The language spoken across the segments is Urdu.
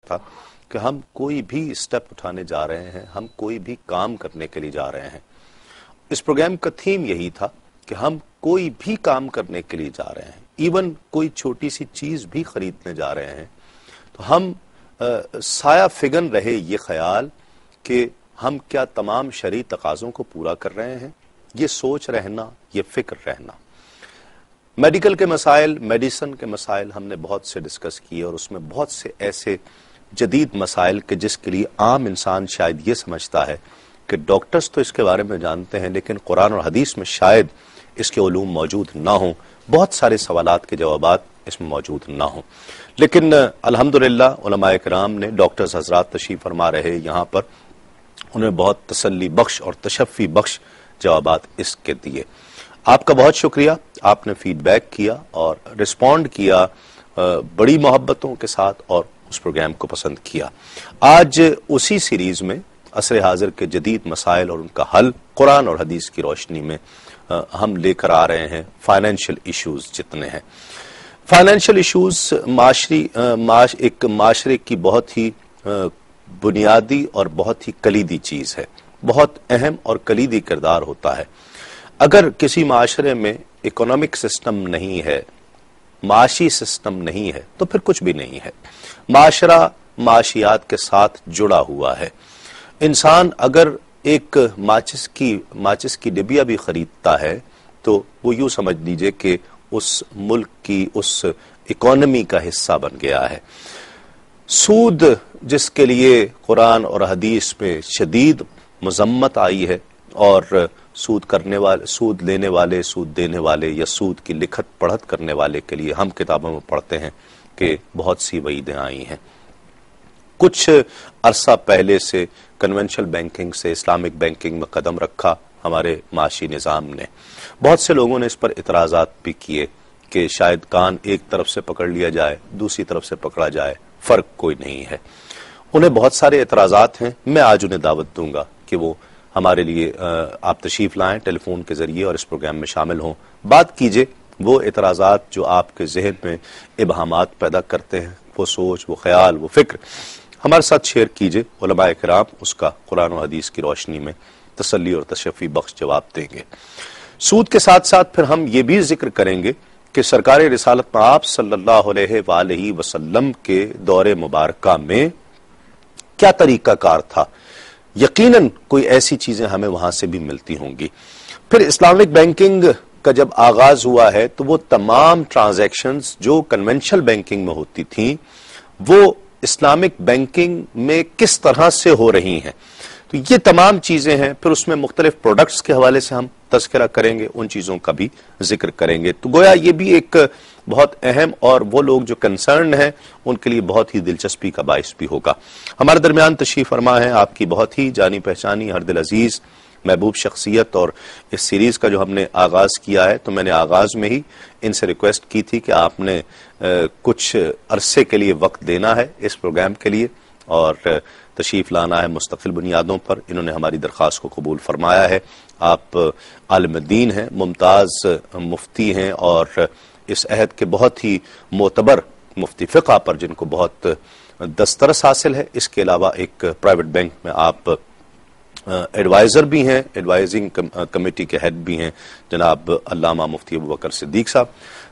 تھا کہ ہم کوئی بھی سٹیپ اٹھانے جا رہے ہیں، ہم کوئی بھی کام کرنے کے لیے جا رہے ہیں، اس پروگرام کا تھیم یہی تھا کہ ہم کوئی بھی کام کرنے کے لیے جا رہے ہیں، ایون کوئی چھوٹی سی چیز بھی خریدنے جا رہے ہیں تو ہم سایہ فگن رہے یہ خیال کہ ہم کیا تمام شرعی تقاضوں کو پورا کر رہے ہیں، یہ سوچ رہنا، یہ فکر رہنا۔ میڈیکل کے مسائل، میڈیسن کے مسائل ہم نے بہت سے ڈسکس کیے، اور اس میں بہت سے ایسے جدید مسائل کہ جس کے لیے عام انسان شاید یہ سمجھتا ہے کہ ڈاکٹرز تو اس کے بارے میں جانتے ہیں لیکن قرآن اور حدیث میں شاید اس کے علوم موجود نہ ہوں، بہت سارے سوالات کے جوابات اس میں موجود نہ ہوں، لیکن الحمدللہ علماء کرام نے، ڈاکٹرز حضرات تشریف فرما رہے یہاں پر، انہیں بہت تسلی بخش اور تشفی بخش جوابات اس کے دیے۔ آپ کا بہت شکریہ، آپ نے فیڈ بیک کیا اور رسپونڈ کیا بڑی محبتوں کے ساتھ اور اس پروگرام کو پسند کیا۔ آج اسی سیریز میں عصر حاضر کے جدید مسائل اور ان کا حل قرآن اور حدیث کی روشنی میں ہم لے کر آ رہے ہیں۔ فائنینشیل ایشوز جتنے ہیں، فائنینشیل ایشوز ایک معاشرے کی بہت ہی بنیادی اور بہت ہی کلیدی چیز ہے، بہت اہم اور کلیدی کردار ہوتا ہے۔ اگر کسی معاشرے میں اکنامک سسٹم نہیں ہے، معاشی سسٹم نہیں ہے تو پھر کچھ بھی نہیں ہے۔ معاشرہ معاشیات کے ساتھ جڑا ہوا ہے۔ انسان اگر ایک ماچس کی ڈبیا بھی خریدتا ہے تو وہ یوں سمجھ لیجئے کہ اس ملک کی اس اکانومی کا حصہ بن گیا ہے۔ سود جس کے لیے قرآن اور حدیث میں شدید مذمت آئی ہے، اور سود کرنے والے، سود لینے والے، سود دینے والے یا سود کی لکھت پڑھت کرنے والے کے لیے ہم کتابوں میں پڑھتے ہیں کہ بہت سی وعیدیں آئی ہیں۔ کچھ عرصہ پہلے سے کنونشنل بینکنگ سے اسلامک بینکنگ میں قدم رکھا ہمارے معاشی نظام نے۔ بہت سے لوگوں نے اس پر اعتراضات بھی کیے کہ شاید کان ایک طرف سے پکڑ لیا جائے، دوسری طرف سے پکڑا جائے، فرق کوئی نہیں ہے۔ انہیں بہت سارے اعتراضات ہیں، میں آج انہیں دعوت دوں گا کہ وہ ہمارے لیے آپ تشریف لائیں ٹیلی فون کے ذریعے اور اس پروگرام میں شامل ہوں، بات کیجئے۔ وہ اعتراضات جو آپ کے ذہن میں ابہامات پیدا کرتے ہیں، وہ سوچ، وہ خیال، وہ فکر ہمارے ساتھ شیئر کیجئے۔ علماء کرام اس کا قرآن و حدیث کی روشنی میں تسلی اور تشفی بخش جواب دیں گے۔ سود کے ساتھ ساتھ پھر ہم یہ بھی ذکر کریں گے کہ سرکار رسالت آپ صلی اللہ علیہ وآلہ وسلم کے دور مبارکہ میں کیا طریقہ کار تھا۔ یقیناً کوئی ایسی چیزیں ہمیں وہاں سے بھی ملتی ہوں گی۔ پھر اسلامک بینکنگ کا جب آغاز ہوا ہے تو وہ تمام ٹرانزیکشنز جو کنونشنل بینکنگ میں ہوتی تھیں وہ اسلامک بینکنگ میں کس طرح سے ہو رہی ہیں، تو یہ تمام چیزیں ہیں۔ پھر اس میں مختلف پروڈکٹس کے حوالے سے ہم تذکرہ کریں گے، ان چیزوں کا بھی ذکر کریں گے۔ تو گویا یہ بھی ایک بہت اہم اور وہ لوگ جو کنسرن ہیں ان کے لیے بہت ہی دلچسپی کا باعث بھی ہوگا۔ ہمارے درمیان تشریف فرما ہے آپ کی بہت ہی جانی پہچانی، ہر دل عزیز، محبوب شخصیت، اور اس سیریز کا جو ہم نے آغاز کیا ہے تو میں نے آغاز میں ہی ان سے ریکویسٹ کی تھی کہ آپ نے کچھ عرصے کے لیے وقت دینا ہے اس پروگرام کے لیے اور تشریف لانا ہے مستقل بنیادوں پر۔ انہوں نے ہماری درخواست کو قبول فرمایا ہے۔ آپ عالم دین ہیں، ممتاز مفتی ہیں، اور اس عہد کے بہت ہی معتبر مفتی فقہ پر جن کو بہت دسترس حاصل ہے۔ اس کے علاوہ ایک پرائیویٹ بینک میں آپ ایڈوائزر بھی ہیں، ایڈوائزنگ کمیٹی کے ہیڈ بھی ہیں، جناب علامہ مفتی ابوبکر صدیق صاحب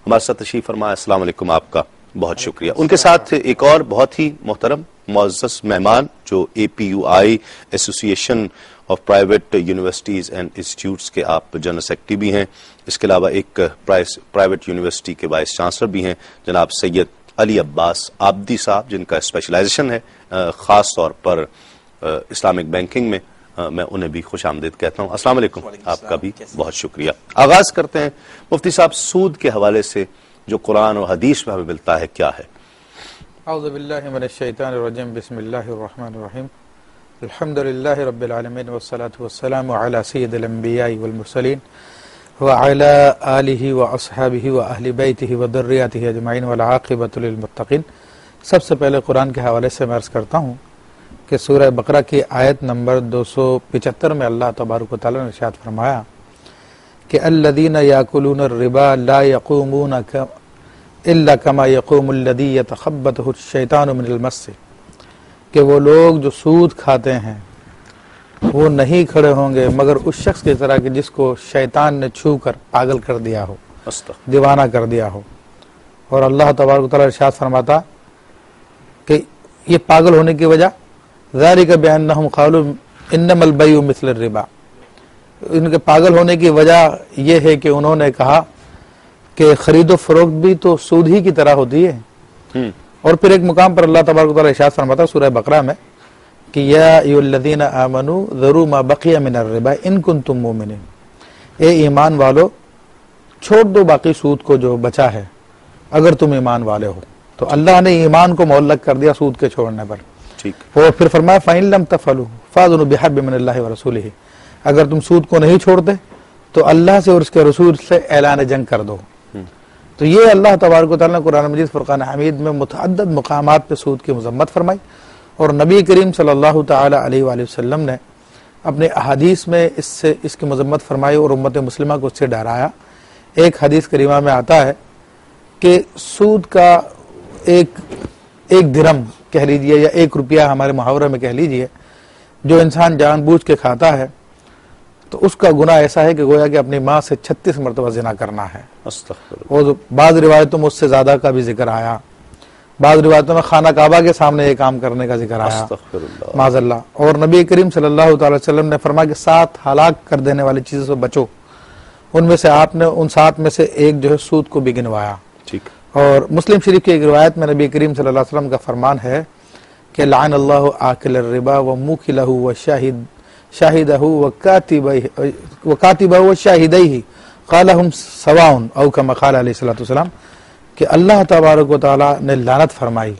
ہمارے ساتھ تشریف فرمائے۔ السلام علیکم، آپ کا بہت شکریہ۔ ان کے ساتھ ایک اور بہت ہی محترم معزز مہمان جو اے پی یو آئی ایسوسی ایشن of private universities and institutes کے آپ جنرل سیکرٹری بھی ہیں، اس کے علاوہ ایک پرائیویٹ یونیورسٹی کے وائس چانسلر بھی ہیں جناب سید علی عباس آبدی صاحب، جن کا اسپیشلائزیشن ہے خاص طور پر اسلامک بینکنگ میں۔ میں انہیں بھی خوش آمدید کہتا ہوں۔ السلام علیکم، آپ کا بھی بہت شکریہ۔ آغاز کرتے ہیں مفتی صاحب، سود کے حوالے سے جو قرآن و حدیث میں ہمیں ملتا ہے کیا ہے؟ اعوذ باللہ من الشیطان الرجیم، بسم اللہ الرحمن الرحیم، الحمد للہ رب العالمین والصلاة والسلام علی سید الانبیاء والمرسلین وعلی آلہ واصحابہ واہل بیتہ وذریاتہ اجمعین والعاقبۃ للمتقین۔ سب سے پہلے قرآن کے حوالے سے میں عرض کرتا ہوں کہ سورہ بقرہ کی آیت نمبر 275 میں اللہ تبارک و تعالی نے ارشاد فرمایا کہ الذین یاکلون الربا لا یقومون الا کما یقوم الذی یتخبطہ الشیطان من المس کہ وہ لوگ جو سود کھاتے ہیں وہ نہیں کھڑے ہوں گے مگر اس شخص کی طرح کہ جس کو شیطان نے چھو کر پاگل کر دیا ہو، دیوانہ کر دیا ہو۔ اور اللہ تبارک و تعالیٰ ارشاد فرماتا کہ یہ پاگل ہونے کی وجہ ذالک بأنہم قالوا انما البیع مثل الربا، ان کے پاگل ہونے کی وجہ یہ ہے کہ انہوں نے کہا کہ خرید و فروخت بھی تو سود ہی کی طرح ہوتی ہے۔ اور پھر ایک مقام پر اللہ تبارک و تعالیٰ ارشاد فرماتا سورہ بقرہ میں کہ یا ایھا الذین آمنوا ذروا ما بقی من الربا ان کنتم مؤمنین، اے ایمان والو چھوڑ دو باقی سود کو جو بچا ہے اگر تم ایمان والے ہو۔ تو اللہ نے ایمان کو معلق کر دیا سود کے چھوڑنے پر۔ اور پھر فرمایا فَإِن لَمْ تَفْعَلُوا فَأْذَنُوا بِحَرْبٍ مِّنَ اللَّهِ وَرَسُولِهِ، اگر تم سود کو نہیں چھوڑتے تو اللہ سے اور اس کے رسول سے اعلان جنگ کر دو۔ تو یہ اللہ تبارک و تعالیٰ نے قرآن مجید فرقان حمید میں متعدد مقامات پہ سود کی مذمت فرمائی، اور نبی کریم صلی اللہ تعالی علیہ وآلہ وسلم نے اپنے احادیث میں اس کی مذمت فرمائی اور امت مسلمہ کو اس سے ڈرایا۔ ایک حدیث کریمہ میں آتا ہے کہ سود کا ایک درہم کہہ لیجئے یا 1 روپیہ ہمارے محاورے میں کہہ لیجئے جو انسان جان بوجھ کے کھاتا ہے تو اس کا گناہ ایسا ہے کہ گویا کہ اپنی ماں سے 36 مرتبہ زنا کرنا ہے۔ اور بعض روایتوں میں اس سے زیادہ کا بھی ذکر آیا، بعض روایتوں میں خانہ کعبہ کے سامنے یہ کام کرنے کا ذکر آیا معاذ اللہ۔ اور نبی کریم صلی اللہ تعالی وسلم نے فرمایا کہ 7 ہلاک کر دینے والی چیزوں سے بچو، ان میں سے آپ نے ان 7 میں سے ایک جو ہے سود کو بھی گنوایا۔ اور مسلم شریف کی ایک روایت میں نبی کریم صلی اللہ علیہ وسلم کا فرمان ہے کہ لعن اللہ آکل الربا وموکلہ وشاہدہ وکاتبہ وشاہدیہ قال ہم سواء او کما قال علیہ الصلوۃ والسلام، کہ اللہ تبارک و تعالیٰ نے لعنت فرمائی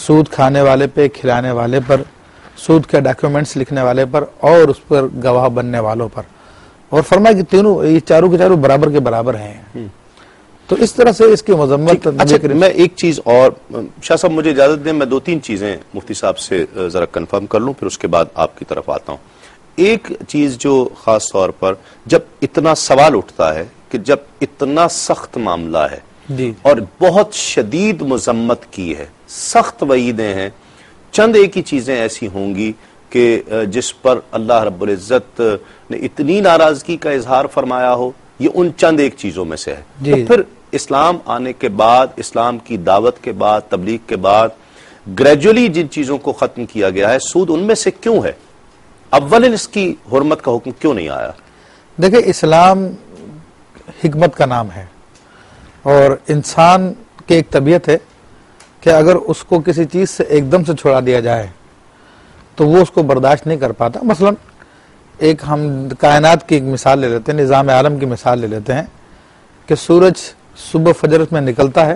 سود کھانے والے پہ، کھلانے والے پر، سود کے ڈاکیومنٹس لکھنے والے پر اور اس پر گواہ بننے والوں پر، اور فرمایا کہ تینوں یہ چاروں کے چاروں برابر کے برابر ہیں۔ تو اس طرح سے اس کی مذمت۔ اچھا میں ایک چیز اور شاہ صاحب مجھے اجازت دیں، میں 2-3 چیزیں مفتی صاحب سے ذرا کنفرم کر لوں، پھر اس کے بعد آپ کی طرف آتا ہوں۔ ایک چیز جو خاص طور پر جب اتنا سوال اٹھتا ہے کہ جب اتنا سخت معاملہ ہے اور بہت شدید مذمت کی ہے، سخت وعیدیں ہیں، چند ایک ہی چیزیں ایسی ہوں گی کہ جس پر اللہ رب العزت نے اتنی ناراضگی کا اظہار فرمایا ہو، یہ ان چند ایک چیزوں میں سے ہے۔ تو پھر اسلام آنے کے بعد، اسلام کی دعوت کے بعد، تبلیغ کے بعد گریجولی جن چیزوں کو ختم کیا گیا ہے، سود ان میں سے کیوں ہے؟ اولن اس کی حرمت کا حکم کیوں نہیں آیا؟ دیکھیں اسلام حکمت کا نام ہے، اور انسان کی ایک طبیعت ہے کہ اگر اس کو کسی چیز سے ایک دم سے چھوڑا دیا جائے تو وہ اس کو برداشت نہیں کر پاتا۔ مثلا ایک ہم کائنات کی ایک مثال لے لیتے ہیں، نظام عالم کی مثال لے لیتے ہیں کہ سورج صبح فجر میں نکلتا ہے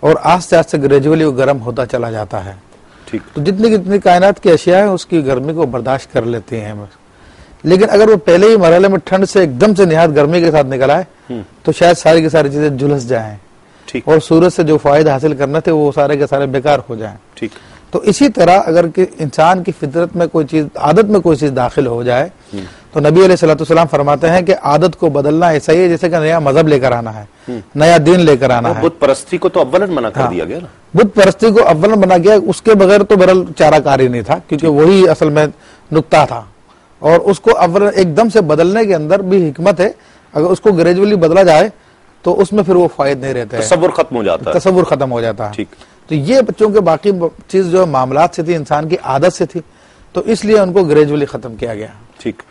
اور آہستہ آہستہ گریجولی وہ گرم ہوتا چلا جاتا ہے۔ تو جتنی کائنات کی اشیاء ہیں اس کی گرمی کو برداشت کر لیتے ہیں، لیکن اگر وہ پہلے ہی مرحلے میں ٹھنڈ سے ایک دم سے نہایت گرمی کے ساتھ نکل آئے تو شاید ساری کی ساری چیزیں جھلس جائیں اور سورج سے جو فائدہ حاصل کرنا تھے وہ سارے کے سارے بیکار ہو جائیں۔ تو اسی طرح اگر کہ انسان کی فطرت میں کوئی چیز، عادت میں کوئی چیز داخل ہو جائے تو نبی علیہ الصلوۃ والسلام فرماتے ہیں کہ عادت کو بدلنا ایسا ہی ہے جیسے کہ نیا مذہب لے کر آنا ہے، نیا دین لے کر آنا ہے۔ بت پرستی کو تو اولن منع کر دیا گیا نا، بت پرستی کو اولن بنا گیا، اس کے بغیر تو بہرحال چارہ کاری نہیں تھا، کیونکہ وہی اصل میں نقطہ تھا، اور اس کو اول ایک دم سے بدلنے کے اندر بھی حکمت ہے۔ اگر اس کو گریجولی بدلا جائے تو اس میں پھر وہ فائد نہیں رہتا ہے، تصور ختم ہو جاتا ہے، تصور ختم ہو جاتا ہے۔ تو یہ بچوں کے باقی چیز جو معاملات سے تھی، انسان کی عادت سے تھی، تو اس لیے ان کو گریجولی ختم کیا گیا۔ ٹھیک،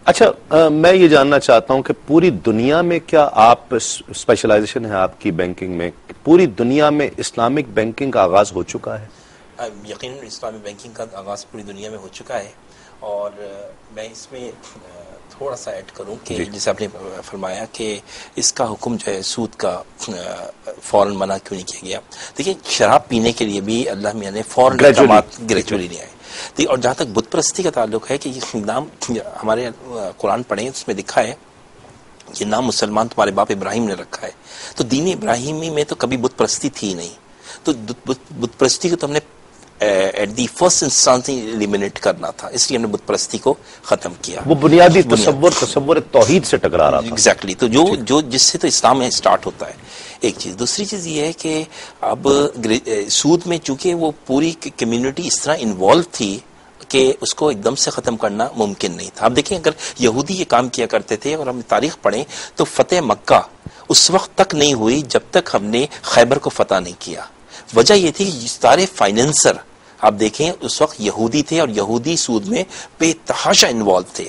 اچھا میں یہ جاننا چاہتا ہوں کہ پوری دنیا میں کیا آپ اسپیشلائزیشن ہے آپ کی بینکنگ میں، پوری دنیا میں اسلامک بینکنگ کا آغاز ہو چکا ہے؟ یقیناً اسلامک بینکنگ کا آغاز پوری دنیا میں ہو چکا ہے، اور میں اس میں تھوڑا سا ایڈ کروں کہ جیسے آپ نے فرمایا کہ اس کا حکم جو ہے سود کا فوراً منع کیوں نہیں کیا گیا۔ دیکھیں شراب پینے کے لیے بھی اللہ میاں نے فوراً گریجولی نہیں آئے۔ اور جہاں تک بت پرستی کا تعلق ہے کہ یہ نام ہمارے قرآن پڑھیں اس میں لکھا ہے یہ نام مسلمان تمہارے باپ ابراہیم نے رکھا ہے، تو دین ابراہیمی میں تو کبھی بت پرستی تھی نہیں، تو بت پرستی کو تو ہم نے at the first instance eliminate کرنا تھا، اس لیے ہم نے بت پرستی کو ختم کیا۔ وہ بنیادی تصور توحید سے ٹکرا رہا تھا۔ ایگزیکٹلی، تو جو جس سے تو اسلام میں اسٹارٹ ہوتا ہے۔ ایک چیز. دوسری چیز یہ ہے کہ اب سود میں چونکہ وہ پوری کمیونٹی اس طرح انوالو تھی کہ اس کو ایک دم سے ختم کرنا ممکن نہیں تھا. آپ دیکھیں اگر یہودی یہ کام کیا کرتے تھے اور ہم تاریخ پڑھیں تو فتح مکہ اس وقت تک نہیں ہوئی جب تک ہم نے خیبر کو فتح نہیں کیا. وجہ یہ تھی کہ سارے فائنینسر آپ دیکھیں اس وقت یہودی تھے اور یہودی سود میں بے تحاشا انوالو تھے.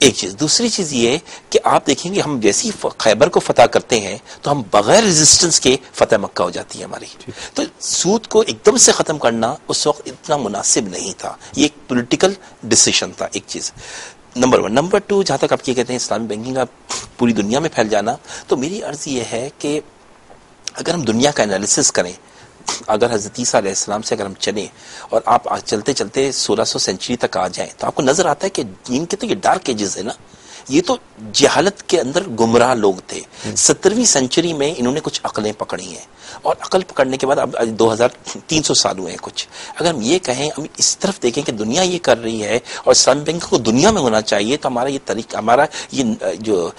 ایک چیز. دوسری چیز یہ کہ آپ دیکھیں گے ہم جیسی خیبر کو فتح کرتے ہیں تو ہم بغیر ریزسٹنس کے فتح مکہ ہو جاتی ہے ہماری. تو سود کو ایک دم سے ختم کرنا اس وقت اتنا مناسب نہیں تھا. یہ ایک پولیٹیکل ڈیسیشن تھا. ایک چیز نمبر 1. نمبر 2 جہاں تک آپ یہ کہتے ہیں اسلامی بینکنگ کا پوری دنیا میں پھیل جانا, تو میری عرض یہ ہے کہ اگر ہم دنیا کا انالیسس کریں, اگر حضرت عیسیٰ علیہ السلام سے اگر ہم چلیں اور آپ چلتے چلتے 1600 سینچری تک آ جائیں تو آپ کو نظر آتا ہے کہ ان کے تو یہ ڈارک ایجز ہے نا, یہ تو جہالت کے اندر گمراہ لوگ تھے. 17ویں سینچری میں انہوں نے کچھ عقلیں پکڑی ہیں اور عقل پکڑنے کے بعد اب 2300 سال ہوئے ہیں کچھ. اگر ہم یہ کہیں, ہم اس طرف دیکھیں کہ دنیا یہ کر رہی ہے اور اسلامی بینک کو دنیا میں ہونا چاہیے, تو ہمارا یہ طریقہ, ہمارا یہ جو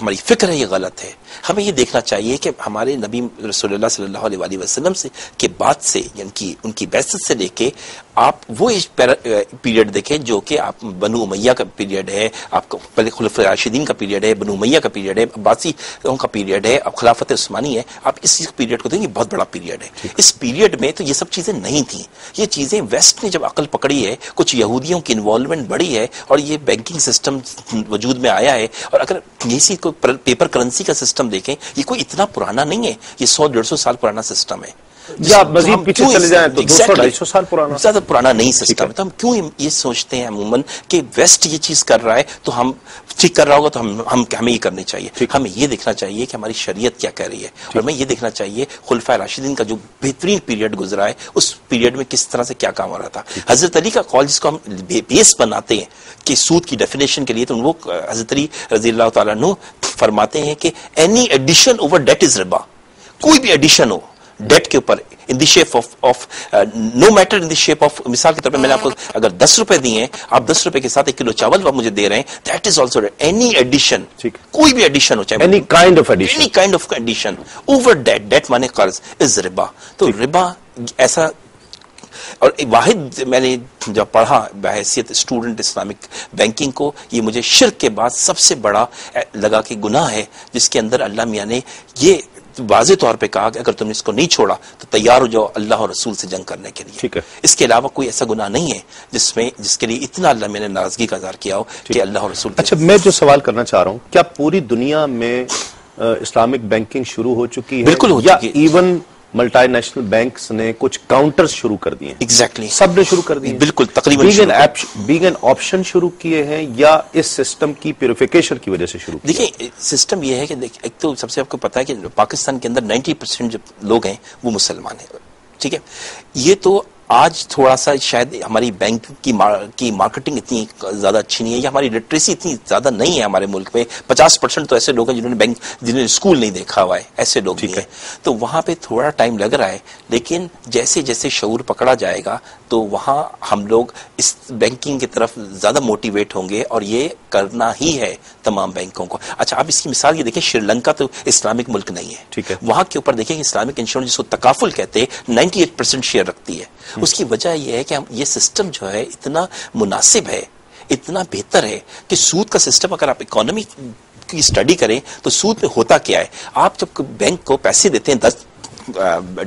ہماری فکر ہے یہ غلط ہے. ہمیں یہ دیکھنا چاہیے کہ ہمارے نبی رسول اللہ صلی اللہ علیہ وسلم سے کے بعد سے یعنی ان کی بعثت سے لے کے آپ وہ پیریڈ دیکھیں جو کہ آپ بنو امیہ کا پیریڈ ہے, آپ کو پہلے خلفاء راشدین کا پیریڈ ہے, بنو امیہ کا پیریڈ ہے, عباسیوں کا پیریڈ ہے, اب خلافت عثمانی ہے. آپ اس پیریڈ کو دیکھیں, یہ بہت بڑا پیریڈ ہے. اس پیریڈ میں تو یہ سب چیزیں نہیں تھیں. یہ چیزیں ویسٹ نے جب عقل پکڑی ہے, کچھ یہودیوں کی انوالومنٹ بڑھی ہے اور یہ بینکنگ سسٹم وجود میں آیا ہے. اور اگر اسی کو پیپر کرنسی کا سسٹم دیکھیں, یہ کوئی اتنا پرانا نہیں ہے, یہ 100-150 سال پرانا سسٹم ہے. یا آپ مزید پیچھے چلے جائیں تو 200-250 سال پرانا, زیادہ پرانا نہیں سسٹم ہے. تو ہم کیوں یہ سوچتے ہیں عموماً کہ ویسٹ یہ چیز کر رہا ہے تو ہم ٹھیک کر رہا ہوگا تو ہمیں یہ کرنی چاہیے. ہمیں یہ دیکھنا چاہیے کہ ہماری شریعت کیا کہہ رہی ہے, اور ہمیں یہ دیکھنا چاہیے خلفاء راشدین کا جو بہترین پیریڈ گزرا ہے اس پیریڈ میں کس طرح سے کیا کام ہو رہا تھا. حضرت علی کا قول جس کو ہم بیس بناتے ہیں کہ سود کی ڈیفینیشن کے لیے, تو وہ حضرت علی رضی اللہ تعالیٰ عنہ فرماتے ہیں کہ any edition over debt is ربا. کوئی بھی ایڈیشن ہو ڈیٹ کے اوپر in the shape of no matter in the shape of, مثال کے طور پہ میں نے آپ کو اگر 10 روپے دیے ہیں, آپ 10 روپے کے ساتھ 1 کلو چاول آپ مجھے دے رہے ہیں, that is also any edition, کوئی بھی ایڈیشن ہو, چاہے any kind of edition over date, date مانے قرض, از ربا. تو ربا ایسا, اور واحد میں نے جب پڑھا بحیثیت اسٹوڈنٹ اسلامک بینکنگ کو, یہ مجھے شرک کے بعد سب سے بڑا لگا کہ گناہ ہے جس کے اندر اللہ میاں نے یہ واضح طور پہ کہا کہ اگر تم نے اس کو نہیں چھوڑا تو تیار ہو جاؤ اللہ اور رسول سے جنگ کرنے کے لیے. اس کے علاوہ کوئی ایسا گناہ نہیں ہے جس کے لیے اتنا اللہ میں نے ناراضگی کا اظہار کیا ہو کہ اللہ اور رسول. اچھا, میں جو سوال کرنا چاہ رہا ہوں, کیا پوری دنیا میں اسلامک بینکنگ شروع ہو چکی ہے؟ بالکل ہو چکی ہے. ایون ملٹی نیشنل بینکس نے کچھ کاؤنٹرز شروع کر دیے ہیں. ایگزیکٹلی, سب نے شروع کر دیے. بالکل تقریباً بینگ این آپشن شروع کیے ہیں یا اس سسٹم کی پیوریفیکیشن کی وجہ سے شروع کیے؟ دیکھیں سسٹم یہ ہے کہ ایک تو سب سے آپ کو پتا ہے کہ پاکستان کے اندر 90% جو لوگ ہیں وہ مسلمان ہیں. ٹھیک ہے, یہ تو آج تھوڑا سا شاید ہماری بینک کی مارکیٹنگ اتنی زیادہ اچھی نہیں ہے یا ہماری لٹریسی اتنی زیادہ نہیں ہے ہمارے ملک میں. 50% تو ایسے لوگ ہیں جنہوں نے اسکول نہیں دیکھا ہوا ہے, ایسے لوگ بھی ہیں. تو وہاں پہ تھوڑا ٹائم لگ رہا ہے, لیکن جیسے جیسے شعور پکڑا جائے گا تو وہاں ہم لوگ اس بینکنگ کی طرف زیادہ موٹیویٹ ہوں گے, اور یہ کرنا ہی ہے تمام بینکوں کو. اچھا, آپ اس کی مثال یہ دیکھیں, سری لنکا تو اسلامک ملک نہیں ہے. ٹھیک ہے, وہاں کے اوپر دیکھیں اسلامک انشورنس جس کو تکافل کہتے ہیں 98% شیئر رکھتی ہے. اس کی وجہ یہ ہے کہ یہ سسٹم جو ہے اتنا مناسب ہے, اتنا بہتر ہے کہ سود کا سسٹم اگر آپ اکانومی کی اسٹڈی کریں تو سود میں ہوتا کیا ہے. آپ جب بینک کو پیسے دیتے ہیں, 10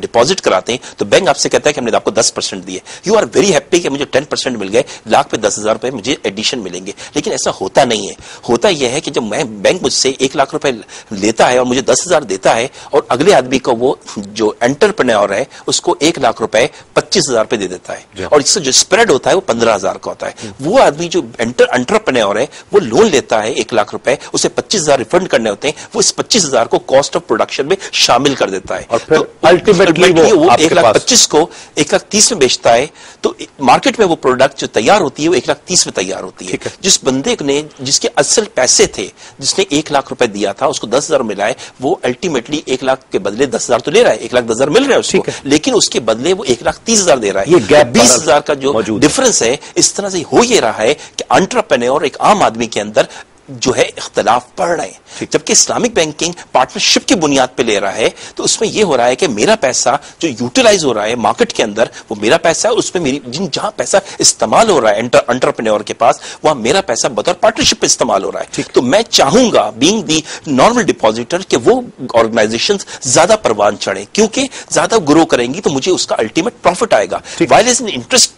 ڈپازٹ کراتے ہیں, تو بینک آپ سے کہتا ہے کہ ہم نے آپ کو 10% دیے. یو آر ویری ہیپی کہ مجھے 10% مل گئے, لاکھ پہ 10,000 روپے مجھے ایڈیشن ملیں گے. لیکن ایسا ہوتا نہیں ہے. ہوتا یہ ہے کہ جب میں بینک مجھ سے 1 لاکھ روپے لیتا ہے اور مجھے 10,000 دیتا ہے, اور اگلے آدمی کو وہ جو انٹرپرینور ہے اس کو 1 لاکھ روپے 25,000 روپے دے دیتا ہے, اور اس سے جو اسپریڈ ہوتا ہے وہ 15,000 کا ہوتا ہے. وہ آدمی جو انٹرپرینور ہے وہ لون لیتا ہے 1 لاکھ روپے, اسے 25,000 ریفنڈ کرنے ہوتے ہیں, وہ اس 25,000 کو کاسٹ آف پروڈکشن میں شامل کر دیتا ہے. الٹیمیٹلی وہ 1,25,000 کو 1,30,000 میں بیچتا ہے. تو مارکیٹ میں وہ پروڈکٹ جو تیار ہوتی ہے وہ 1,30,000 میں تیار ہوتی ہے. جس بندے نے جس کے اصل پیسے تھے, جس نے 1 لاکھ روپے دیا تھا, اس کو 10,000 ملا ہے, وہ الٹیمیٹلی 1 لاکھ کے بدلے 10,000 تو لے رہا ہے, 1,10,000 مل رہا ہے اس کو, لیکن اس کے بدلے وہ 1,30,000 دے رہا ہے. یہ 20,000 کا جو ڈفرنس ہے, اس طرح سے ہو یہ رہا ہے کہ انٹرپرینور ایک عام آدمی کے اندر جو ہے اختلاف پڑ رہے ہیں. جبکہ اسلامک بینکنگ پارٹنرشپ کی بنیاد پہ لے رہا ہے تو اس میں یہ ہو رہا ہے کہ میرا پیسہ جو یوٹیلائز ہو رہا ہے مارکیٹ کے اندر وہ میرا پیسہ ہے, اس میں میری جہاں پیسہ استعمال ہو رہا ہے انٹرپرینور کے پاس وہاں میرا پیسہ بطور پارٹنرشپ پہ استعمال ہو رہا ہے. تو میں چاہوں گا بینگ دی نارمل ڈپازیٹر کہ وہ آرگنائزیشن زیادہ پروان چڑھے, کیونکہ زیادہ گرو کریں گی تو مجھے اس کا الٹیمیٹ پروفٹ آئے گا. While is interest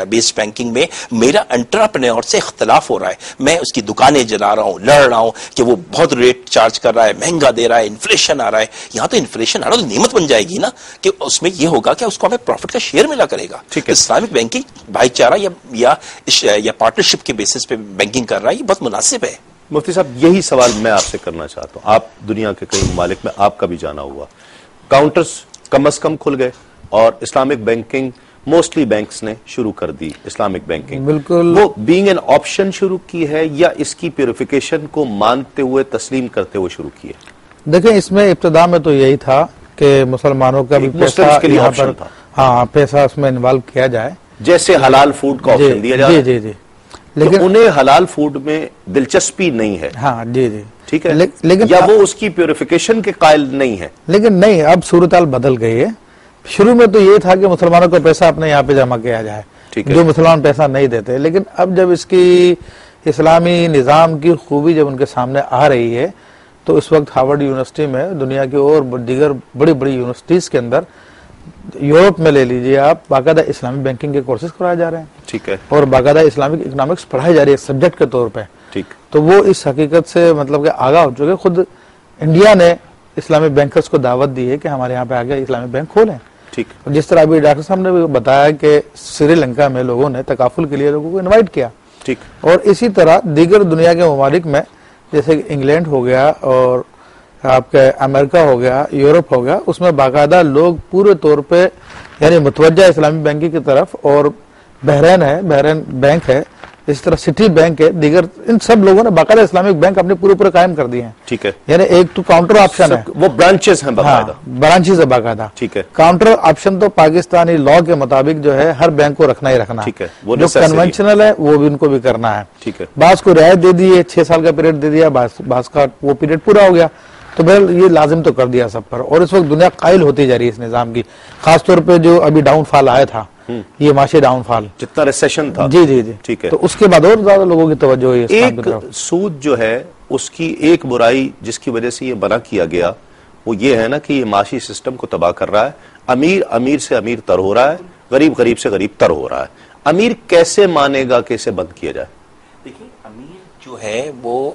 based banking میں میرا انٹرپرینور سے اختلاف ہو رہا ہے, میں اس کی دکانیں جلا رہا ہوں, لڑ رہا ہوں کہ وہ بہت ریٹ چارج کر رہا ہے, مہنگا دے رہا ہے, انفلیشن آ رہا ہے. یہاں تو انفلیشن آ رہا ہے تو نعمت بن جائے گی نا کہ اس میں یہ ہوگا کہ اس کو ہمیں پروفٹ کا شیئر ملا کرے گا. اسلامک بینکنگ بھائی چارہ یا پارٹنرشپ کے بیسس پہ بینکنگ کر رہا ہے, یہ بہت مناسب ہے. مفتی صاحب یہی سوال میں آپ سے کرنا چاہتا ہوں. آپ دنیا کے کئی ممالک میں آپ کا بھی جانا ہوا, کاؤنٹرز کم از کم کھل گئے اور اسلامک بینکنگ موسٹلی بینکس نے شروع کر دی. اسلامک بینکنگ بالکل وہ بینگ این آپشن شروع کی ہے یا اس کی پیوریفیکیشن کو مانتے ہوئے تسلیم کرتے ہوئے شروع کی ہے؟ دیکھیں اس میں ابتدا میں تو یہی تھا کہ مسلمانوں کا بھی پیسہ کے لیے آپشن تھا, ہاں پیسہ اس میں انوالو کیا جائے, جیسے حلال فوڈ کا آپشن دیا جائے. جی جی لیکن انہیں حلال فوڈ میں دلچسپی نہیں ہے. ہاں جی جی ٹھیک ہے, لیکن یا وہ اس کی پیوریفیکیشن کے قائل نہیں ہے. لیکن نہیں, اب صورتحال بدل گئی ہے. شروع میں تو یہ تھا کہ مسلمانوں کو پیسہ اپنے یہاں پہ جمع کیا جائے, جو مسلمان پیسہ نہیں دیتے. لیکن اب جب اس کی اسلامی نظام کی خوبی جب ان کے سامنے آ رہی ہے تو اس وقت ہارورڈ یونیورسٹی میں, دنیا کی اور دیگر بڑی بڑی یونیورسٹیز کے اندر, یورپ میں لے لیجئے آپ, باقاعدہ اسلامک بینکنگ کے کورسز کرائے جا رہے ہیں. ٹھیک ہے, اور باقاعدہ اسلامک اکنامکس پڑھائی جا رہی ہے سبجیکٹ کے طور پہ. ٹھیک, تو وہ اس حقیقت سے مطلب کہ آگاہ ہو چکے. خود انڈیا نے اسلامک بینکرز کو دعوت دی ہے کہ ہمارے یہاں پہ آگے اسلامک بینک کھولیں. ٹھیک, جس طرح ابھی ڈاکٹر صاحب نے بھی بتایا کہ سری لنکا میں لوگوں نے تکافل کے لیے لوگوں کو انوائٹ کیا. ٹھیک, اور اسی طرح دیگر دنیا کے ممالک میں جیسے کہ انگلینڈ ہو گیا اور آپ کے امریکہ ہو گیا, یورپ ہو گیا, اس میں باقاعدہ لوگ پورے طور پہ یعنی متوجہ اسلامی بینکنگ کی طرف. اور بحرین ہے, بحرین بینک ہے, اسی طرح سٹی بینک ہے, دیگر ان سب لوگوں نے باقاعدہ اسلامک بینک اپنے پورے قائم کر دیے ہیں. ٹھیک ہے, یعنی ایک تو کاؤنٹر آپشن ہے, وہ برانچز ہیں باقاعدہ. برانچز ہے باقاعدہ. ٹھیک ہے, کاؤنٹر آپشن تو پاکستانی لا کے مطابق جو ہے ہر بینک کو رکھنا ہی رکھنا. ٹھیک ہے, جو کنونشنل ہے وہ بھی ان کو بھی کرنا ہے. ٹھیک ہے, بعض کو رعایت دے دی ہے, 6 سال کا پیریڈ دے دیا, بعض کا وہ پیریڈ پورا ہو گیا, تو بہرحال یہ لازم تو کر دیا سب پر. اور اس وقت دنیا قائل ہوتی جا رہی ہے اس نظام کی, خاص طور پہ جو ابھی ڈاؤن فال آیا تھا, یہ معاشی ڈاؤن فال جتنا ریسیشن تھا. جی جی جی, ٹھیک ہے, تو اس کے بعد اور زیادہ لوگوں کی توجہ ہوئی اسلام کی ایک طرف. سود جو ہے اس کی ایک برائی جس کی وجہ سے یہ بنا کیا گیا وہ یہ ہے نا کہ یہ معاشی سسٹم کو تباہ کر رہا ہے. امیر امیر سے امیر تر ہو رہا ہے, غریب غریب سے غریب تر ہو رہا ہے. امیر کیسے مانے گا کہ اسے بند کیا جائے؟ دیکھیں امیر جو ہے وہ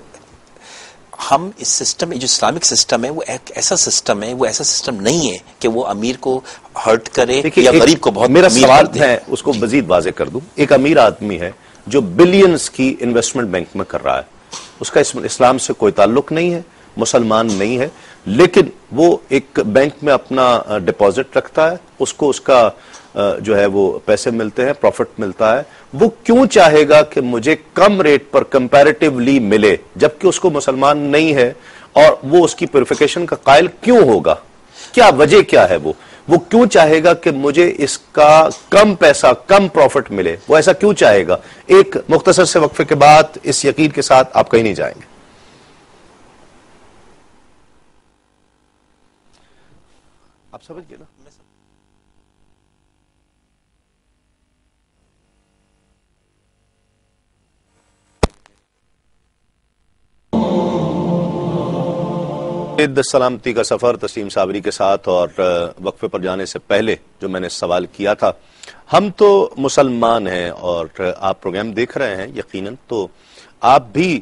ہم اس سسٹم میں جو اسلامک سسٹم ہے وہ ایک ایسا سسٹم ہے, وہ ایسا سسٹم نہیں ہے کہ وہ امیر کو ہرٹ کرے یا غریب کو بہت. میرا سوال ہے اس کو مزید واضح کر دوں. ایک امیر آدمی ہے جو بلینز کی انویسٹمنٹ بینک میں کر رہا ہے, اس کا اسلام سے کوئی تعلق نہیں ہے, مسلمان نہیں ہے, لیکن وہ ایک بینک میں اپنا ڈپازٹ رکھتا ہے, اس کو اس کا جو ہے وہ پیسے ملتے ہیں, پروفٹ ملتا ہے. وہ کیوں چاہے گا کہ مجھے کم ریٹ پر کمپیریٹیولی ملے جبکہ اس کو مسلمان نہیں ہے, اور وہ اس کی پیوریفیکیشن کا قائل کیوں ہوگا؟ کیا وجہ کیا ہے؟ وہ کیوں چاہے گا کہ مجھے اس کا کم پیسہ کم پروفٹ ملے؟ وہ ایسا کیوں چاہے گا؟ ایک مختصر سے وقفے کے بعد اس یقین کے ساتھ آپ کہیں نہیں جائیں گے. آپ سمجھ گئے نا؟ سلامتی کا سفر تسلیم صابری کے ساتھ. اور وقفے پر جانے سے پہلے جو میں نے سوال کیا تھا, ہم تو مسلمان ہیں اور آپ پروگرام دیکھ رہے ہیں یقیناً, تو آپ بھی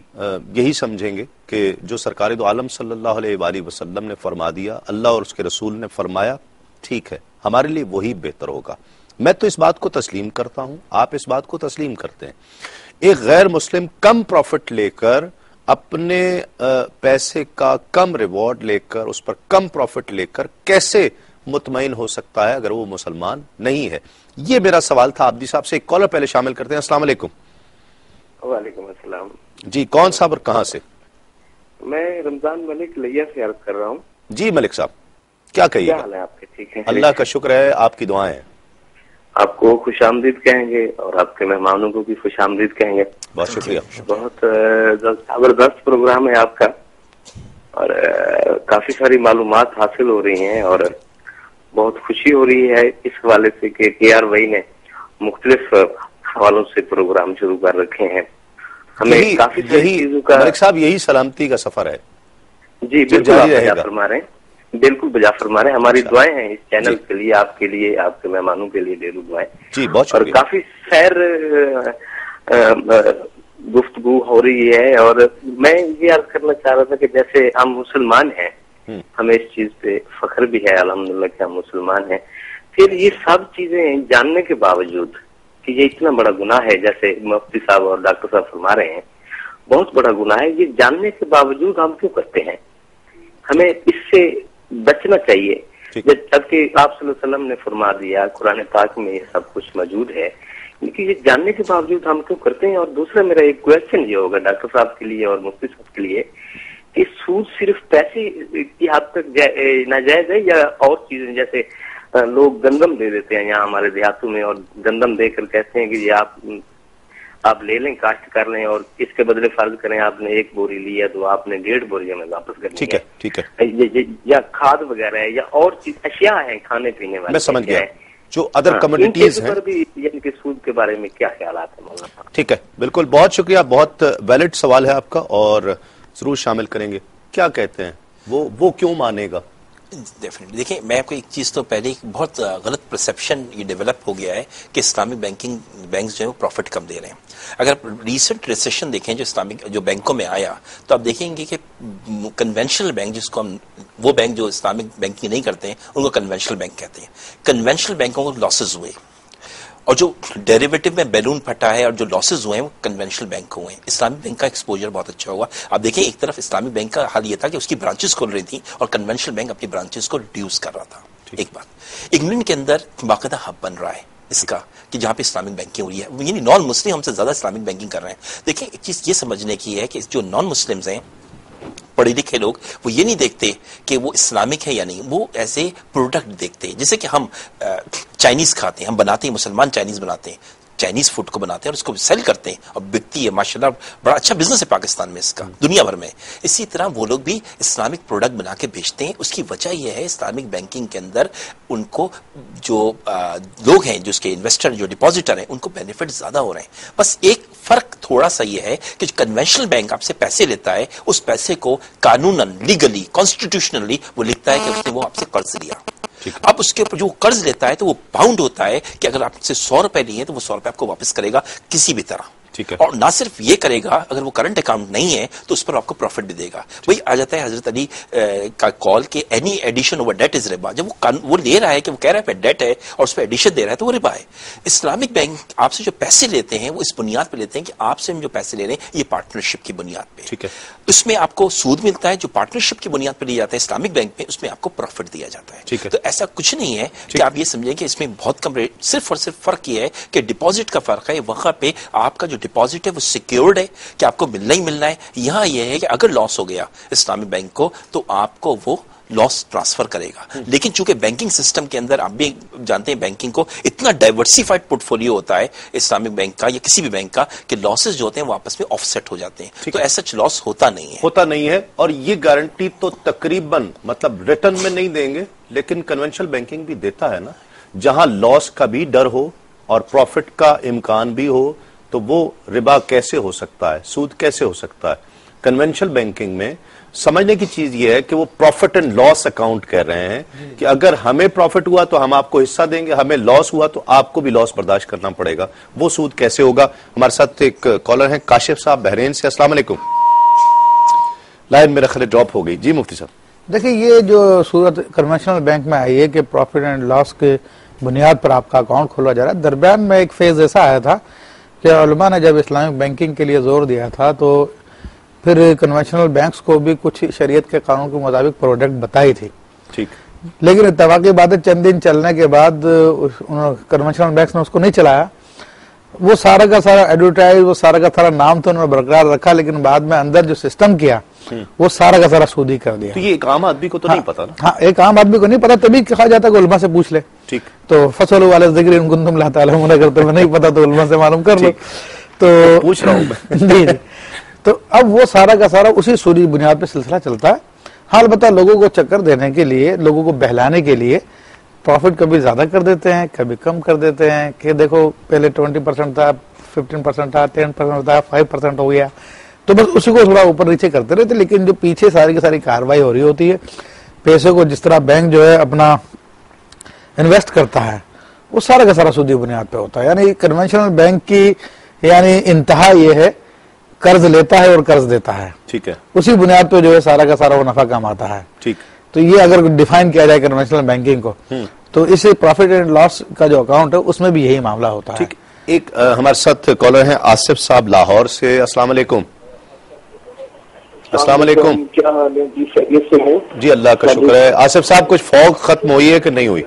یہی سمجھیں گے کہ جو سرکار دو عالم صلی اللہ علیہ وآلہ وسلم نے فرما دیا, اللہ اور اس کے رسول نے فرمایا, ٹھیک ہے, ہمارے لیے وہی بہتر ہوگا. میں تو اس بات کو تسلیم کرتا ہوں, آپ اس بات کو تسلیم کرتے ہیں. ایک غیر مسلم کم پروفٹ لے کر, اپنے پیسے کا کم ریوارڈ لے کر, اس پر کم پروفٹ لے کر کیسے مطمئن ہو سکتا ہے اگر وہ مسلمان نہیں ہے؟ یہ میرا سوال تھا. عبدی صاحب سے ایک کالر پہلے شامل کرتے ہیں. السلام علیکم. وعلیکم السلام. جی کون صاحب اور کہاں سے؟ میں رمضان ملک لیا سے عرض کر رہا ہوں. جی ملک صاحب کیا کہیے؟ کیا حال ہے آپ کے؟ ٹھیک ہے, اللہ کا شکر ہے, آپ کی دعائیں ہیں. آپ کو خوش آمدید کہیں گے اور آپ کے مہمانوں کو بھی خوش آمدید کہیں گے. بہت شکریہ. بہت زبردست پروگرام ہے آپ کا اور کافی ساری معلومات حاصل ہو رہی ہیں اور بہت خوشی ہو رہی ہے اس حوالے سے کہ KR بھائی نے مختلف حوالوں سے پروگرام شروع کر رکھے ہیں. ہمیں کافی ساری چیزوں کا ملک صاحب یہی سلامتی کا سفر ہے. جی بالکل آپ بجا فرما رہے ہیں, بالکل بجا فرما رہے ہیں. ہماری دعائیں ہیں اس چینل کے لیے, آپ کے لیے, آپ کے مہمانوں کے لیے ڈھیروں دعائیں. جی بہت اور شکریہ. کافی خیر گفتگو ہو رہی ہے اور میں یہ عرض کرنا چاہ رہا تھا کہ جیسے ہم مسلمان ہیں, ہمیں اس چیز پہ فخر بھی ہے الحمدللہ کہ ہم مسلمان ہیں, پھر یہ سب چیزیں جاننے کے باوجود کہ یہ اتنا بڑا گناہ ہے, جیسے مفتی صاحب اور ڈاکٹر صاحب فرما رہے ہیں بہت بڑا گناہ ہے, یہ جاننے کے باوجود ہم کیوں کرتے ہیں؟ ہمیں اس سے بچنا چاہیے. جبکہ آپ صلی اللہ علیہ وسلم نے فرما دیا, قرآن پاک میں یہ سب کچھ موجود ہے, لیکن یہ جاننے کے باوجود ہم کیوں کرتے ہیں؟ اور دوسرا میرا ایک کویشچن یہ ہوگا ڈاکٹر صاحب کے لیے اور مفتی صاحب کے لیے کہ سود صرف پیسے کی حد تک ناجائز ہے یا اور چیزیں؟ جیسے لوگ گندم دے دیتے ہیں یہاں ہمارے دیہاتوں میں اور گندم دے کر کہتے ہیں کہ یہ آپ لے لیں, کاشت کر لیں اور اس کے بدلے فرض کریں آپ نے 1 بوری لیا تو آپ نے 1.5 بوری ہمیں واپس کرنی ہے. ٹھیک ہے. یا کھاد وغیرہ ہے یا اور چیز اشیاء ہیں کھانے پینے والے, میں سمجھ گیا جو ادر کموڈیٹیز ہیں, بھی یعنی کہ سود کے بارے میں کیا خیالات ہیں مولانا صاحب؟ ٹھیک ہے, بالکل بہت شکریہ, بہت ویلڈ سوال ہے آپ کا اور ضرور شامل کریں گے. کیا کہتے ہیں وہ کیوں مانے گا؟ ڈیفینیٹلی دیکھیں, میں آپ کو ایک چیز تو پہلے بہت غلط پرسیپشن یہ ڈیولپ ہو گیا ہے کہ اسلامک بینکس جو ہے وہ پروفٹ کم دے رہے ہیں. اگر ریسنٹ ریسیشن دیکھیں جو اسلامک جو بینکوں میں آیا تو آپ دیکھیں گے کہ کنونشنل بینک جس کو ہم وہ بینک جو اسلامک بینکنگ نہیں کرتے ہیں ان کو کنونشنل بینک کہتے ہیں. کنونشنل بینکوں کو لاسز ہوئے اور جو ڈیریویٹو میں بیلون پھٹا ہے اور جو لاسز ہوئے ہیں وہ کنونشنل بینک کو ہوئے ہیں. اسلامک بینک کا ایکسپوجر بہت اچھا ہوا. آپ دیکھیں ایک طرف اسلامک بینک کا حال یہ تھا کہ اس کی برانچز کھول رہی تھیں اور کنونشنل بینک اپنی برانچز کو ریڈیوس کر رہا تھا. ایک بات, انگلینڈ کے اندر باقاعدہ ہب بن رہا ہے اس کا کہ جہاں پہ اسلامک بینکنگ ہو رہی ہے, یعنی نان مسلم ہم سے زیادہ اسلامک بینکنگ کر رہے ہیں. دیکھیں ایک چیز یہ سمجھنے کی ہے کہ جو نان مسلمز ہیں, پڑھے لکھے لوگ, وہ یہ نہیں دیکھتے کہ وہ اسلامک ہے یا نہیں, وہ ایسے پروڈکٹ دیکھتے ہیں. جیسے کہ ہم چائنیز کھاتے ہیں, ہم بناتے ہیں, مسلمان چائنیز بناتے ہیں, چائنیز فوڈ کو بناتے ہیں اور اس کو سیل کرتے ہیں اور بکتی ہے. ماشاءاللہ بڑا اچھا بزنس ہے پاکستان میں اس کا, دنیا بھر میں. اسی طرح وہ لوگ بھی اسلامک پروڈکٹ بنا کے بیچتے ہیں. اس کی وجہ یہ ہے اسلامک بینکنگ کے اندر ان کو جو لوگ ہیں, جو اس کے انویسٹر, جو ڈپازیٹر ہیں, ان کو بینیفٹ زیادہ ہو رہے ہیں. بس ایک فرق تھوڑا سا یہ ہے کہ جو کنونشنل بینک آپ سے پیسے لیتا ہے اس پیسے کو قانوناً, لیگلی, کانسٹیٹیوشنلی وہ لکھتا ہے کہ اس نے وہ آپ سے قرض لیا. اب اس کے اوپر جو قرض لیتا ہے تو وہ باؤنڈ ہوتا ہے کہ اگر آپ سے 100 روپے لیے تو وہ 100 روپے آپ کو واپس کرے گا کسی بھی طرح. اور نہ صرف یہ کرے گا, اگر وہ کرنٹ اکاؤنٹ نہیں ہے تو اس پر آپ کو پروفٹ بھی دے گا. وہی آ جاتا ہے حضرت علی کا کال کہ any edition over debt is ربا. جب وہ لے رہا ہے کہ وہ کہہ رہا ہے پہ ڈیٹ ہے اور اس پہ ایڈیشن دے رہا ہے تو وہ ربا ہے. اسلامک بینک آپ سے جو پیسے لیتے ہیں وہ اس بنیاد پہ لیتے ہیں کہ آپ سے ہم جو پیسے لے رہے ہیں یہ پارٹنرشپ کی بنیاد پہ. اس میں آپ کو سود ملتا ہے جو پارٹنرشپ کی بنیاد پہ لیا جاتا ہے اسلامک بینک میں, اس میں آپ کو پروفٹ دیا جاتا ہے. تو ایسا کچھ نہیں ہے کہ آپ یہ سمجھیں کہ اس میں بہت کم ریٹ, صرف اور صرف فرق یہ ہے کہ ڈپازٹ کا فرق ہے. وہاں پہ آپ کا جو ڈپازٹ ہے وہ سیکیورڈ ہے کہ آپ کو ملنا ہی ملنا ہے. یہاں یہ ہے کہ اگر لاس ہو گیا اسلامک بینک کو تو آپ کو وہ لاس ٹرانسفر کرے گا. لیکن چونکہ بینکنگ سسٹم کے اندر آپ بھی جانتے ہیں بینکنگ کو اتنا ڈائیورسیفائڈ پورٹ فولیو ہوتا ہے اسلامک بینک کا یا کسی بھی بینک کا کہ لاسز جو ہوتے ہیں وہ آپس میں آف سیٹ ہو جاتے ہیں. تو ایسا لاس ہوتا نہیں ہے. اور یہ گارنٹی تو تقریباً مطلب ریٹرن میں نہیں دیں گے, لیکن کنونشنل بینکنگ بھی دیتا ہے نا, جہاں لاس کا بھی ڈر ہو اور پروفٹ کا امکان بھی ہو تو وہ ربا کیسے ہو سکتا ہے, سود کیسے ہو سکتا ہے؟ کنونشنل بینکنگ میں سمجھنے کی چیز یہ ہے کہ وہ پروفٹ اینڈ لاس اکاؤنٹ کہہ رہے ہیں کہ اگر ہمیں پروفٹ ہوا تو ہم آپ کو حصہ دیں گے, ہمیں لاس ہوا تو آپ کو بھی لاس برداشت کرنا پڑے گا. وہ سود کیسے ہوگا؟ ہمارے ساتھ ایک کالر ہیں کاشف صاحب بحرین سے. السلام علیکم. لائن میرا خیال ڈراپ ہو گئی. جی مفتی صاحب. دیکھیں یہ جو صورت کنونشنل بینک میں آئی ہے کہ پروفٹ اینڈ لاس کے بنیاد پر آپ کا اکاؤنٹ کھولا جا رہا ہے, درمیان میں ایک فیز ایسا آیا تھا کہ علماء نے جب اسلامک بینکنگ کے لیے زور دیا تھا تو پھر کنونشنل بینکس کو بھی کچھ شریعت کے قانون کے مطابق پروڈکٹ بتائی تھی. ٹھیک. لیکن اتفاقی بات ہے چند دن چلنے کے بعد کنونشنل بینکس نے اس کو نہیں چلایا وہ سارا کا سارا ایڈورٹائز، وہ سارا کا سارا نام تو انہوں نے برقرار رکھا، لیکن بعد میں اندر جو سسٹم کیا وہ سارا کا سارا سود ہی کر دیا. تو یہ ایک عام آدمی کو تو نہیں پتا نا. ہاں، ایک عام آدمی کو نہیں پتا، تبھی کہا جاتا کہ علماء سے پوچھ لے. ٹھیک. تو فصلوا علی الذکر ان کنتم لا تعلمون، اگر تمہیں نہیں پتا تو علماء سے معلوم کر لو. تو پوچھ رہا ہوں میں. جی جی. تو اب وہ سارا کا سارا اسی سودی بنیاد پہ سلسلہ چلتا ہے. ہاں البتہ لوگوں کو چکر دینے کے لیے، لوگوں کو بہلانے کے لیے پروفٹ کبھی زیادہ کر دیتے ہیں، کبھی کم کر دیتے ہیں کہ دیکھو پہلے 20% تھا، 15% تھا، 10% تھا، 5% ہو گیا. تو بس اسی کو تھوڑا اوپر نیچے کرتے رہتے. لیکن جو پیچھے ساری کی ساری کاروائی ہو رہی ہوتی ہے، پیسے کو جس طرح بینک جو ہے اپنا انویسٹ کرتا ہے وہ سارا کا سارا سودی بنیاد پہ ہوتا ہے. یعنی کنونشنل بینک کی یعنی انتہا یہ ہے، قرض لیتا ہے اور قرض دیتا ہے. ٹھیک ہے. اسی بنیاد پہ جو ہے سارا کا سارا وہ نفع کماتا ہے. ٹھیک. تو یہ اگر ڈیفائن کیا جائے کنونشنل بینکنگ کو تو اس پروفٹ اینڈ لاس کا جو اکاؤنٹ ہے اس میں بھی یہی معاملہ ہوتا ہے. ٹھیک. ایک ہمارے ساتھ کالر ہیں آصف صاحب لاہور سے. السلام علیکم. السلام علیکم. کیا حال ہے جی؟ خیریت سے ہیں؟ جی اللہ کا شکر ہے. آصف صاحب کچھ فوگ ختم ہوئی ہے کہ نہیں ہوئی؟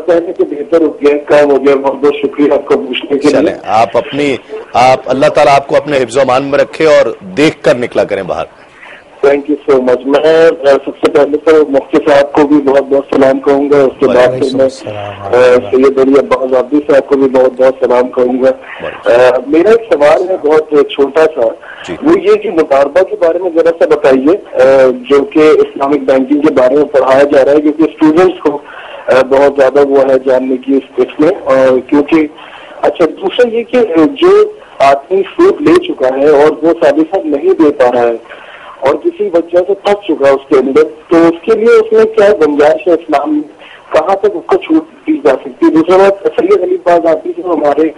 پہلے تو بہتر ہو گیا، کام ہو گیا. بہت بہت شکریہ آپ کا پوچھنے کے چلیں لیے. آپ اللہ تعالیٰ آپ کو اپنے حفظ و امان میں رکھے اور دیکھ کر نکلا کریں باہر. تھینک یو سو مچ. میں سب سے پہلے تو مفتی صاحب کو بھی بہت بہت سلام کہوں گا. اس کے بعد پھر میں سید علی عباس آبادی صاحب کو بھی بہت بہت سلام کہوں گا. میرا ایک سوال ہے بہت چھوٹا سا، وہ یہ کہ مطالبہ کے بارے میں ذرا سا بتائیے، جو کہ اسلامک بینکنگ کے بارے میں پڑھایا جا رہا ہے، کیونکہ اسٹوڈنٹس کو بہت زیادہ وہ ہے جاننے کی اس میں. کیونکہ اچھا دوسرا یہ کہ جو آدمی سود لے چکا ہے اور وہ سابقہ نہیں دے پا رہا ہے اور کسی وجہ سے پھنس چکا ہے اس کے اندر، تو اس کے لیے اس میں کیا گنجائش ہے اسلام میں، کہاں تک اس کو چھوٹ دی جا سکتی ہے؟ دوسرا بات، سید علی باز آتی سے ہمارے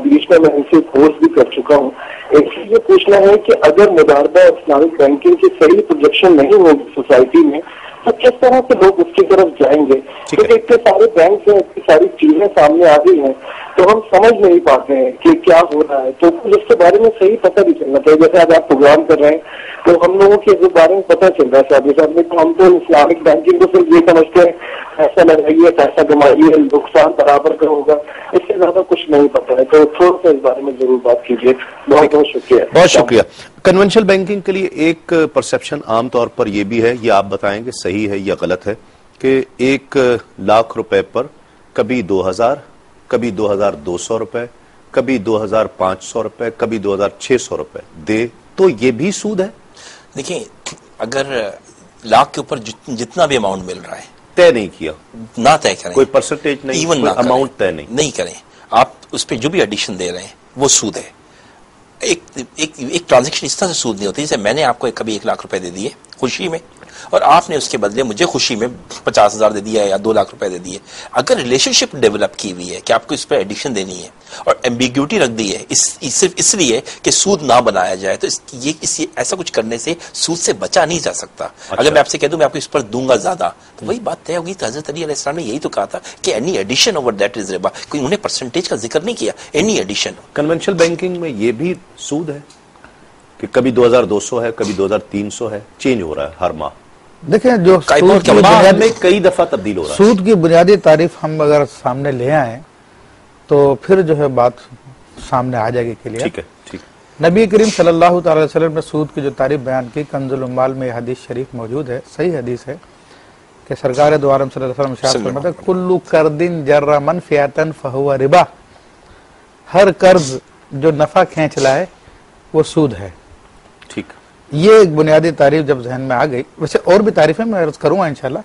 بیچ میں ان سے کورس بھی کر چکا ہوں. ایک چیز یہ پوچھنا ہے کہ اگر مداربہ اسلامک بینکنگ کی صحیح پروجیکشن نہیں ہوگی سوسائٹی میں تو کس طرح سے لوگ اس کی طرف جائیں گے؟ کیونکہ اتنے سارے بینک ہیں، اتنی ساری چیزیں سامنے آ گئی ہیں تو ہم سمجھ نہیں پاتے ہیں کہ کیا ہو رہا ہے. تو کچھ اس کے بارے میں صحیح پتہ بھی چلنا چاہیے. جیسے آج آپ پروگرام کر رہے ہیں تو ہم لوگوں کے اس بارے میں پتہ چل رہا ہے صاحب صاحب نے، تو ہم تو اسلامک بینکنگ کو صرف یہ سمجھتے ہیں پیسہ لگائیے، پیسہ کمائیے، نقصان برابر کا ہوگا، اس سے زیادہ کچھ نہیں پتا ہے. تو تھوڑا سا اس بارے میں ضرور بات کیجیے. بہت بہت شکریہ. بہت شکریہ. کنونشنل بینکنگ کے لیے ایک پرسپشن عام طور پر یہ بھی ہے، یہ آپ بتائیں کہ صحیح ہے یا غلط ہے، کہ 1,00,000 روپے پر کبھی 2,000، کبھی 2,200 روپے، کبھی 2,500 روپے، کبھی 2,600 روپے دے تو یہ بھی سود ہے. دیکھیں اگر لاکھ کے اوپر جتنا بھی اماؤنٹ مل رہا ہے طے نہیں کیا، نہ طے کریں، کوئی پرسنٹیج نہیں، ایون کوئی اماؤنٹ طے نہیں کریں، آپ اس پہ جو بھی ایڈیشن دے رہے ہیں وہ سود ہے. ایک ٹرانزیکشن اس طرح سے سود نہیں ہوتی. جیسے میں نے آپ کو کبھی 1,00,000 روپے دے دیے خوشی میں اور آپ نے اس کے بدلے مجھے خوشی میں 50,000 دے دیا یا 2,00,000 روپے دے دیے. اگر ریلیشن شپ ڈیولپ کی ہوئی ہے کہ آپ کو اس پہ ایڈیشن دینی ہے اور ایمبیگیوٹی رکھ دی ہے صرف اس لیے کہ سود نہ بنایا جائے، تو ایسا کچھ کرنے سے سود سے بچا نہیں جا سکتا. اگر میں آپ سے کہہ دوں میں آپ کو اس پر دوں گا زیادہ تو وہی بات طے ہوگی. تو حضرت علی علیہ السلام نے یہی تو کہا تھا کہ any edition over date is ربا. کوئی انہوں نے پرسنٹیج کا ذکر نہیں کیا، اینی ایڈیشن. کنونشنل بینکنگ میں یہ بھی سود ہے کہ کبھی 2,200 ہے، کبھی 2,300 ہے، چینج ہو رہا ہے ہر ماہ. دیکھیں جو میں کئی دفعہ تبدیل ہو رہا ہے. سود کی بنیادی تعریف ہم اگر سامنے لے آئیں تو پھر جو ہے بات سامنے آ جائے گی کلیئر. ٹھیک ہے. ٹھیک. نبی کریم صلی اللہ تعالی وسلم نے سود کی جو تعریف بیان کی کنز الاموال میں یہ حدیث شریف موجود ہے، صحیح حدیث ہے کہ سرکار دو عالم صلی اللہ علیہ وسلم ارشاد فرماتے ہیں کل قرض جر منفعۃ فہو ربا. ہر قرض جو نفع کھینچ لائے وہ سود ہے. ٹھیک. یہ ایک بنیادی تعریف جب ذہن میں آ گئی، ویسے اور بھی تعریفیں میں عرض کروں گا انشاءاللہ.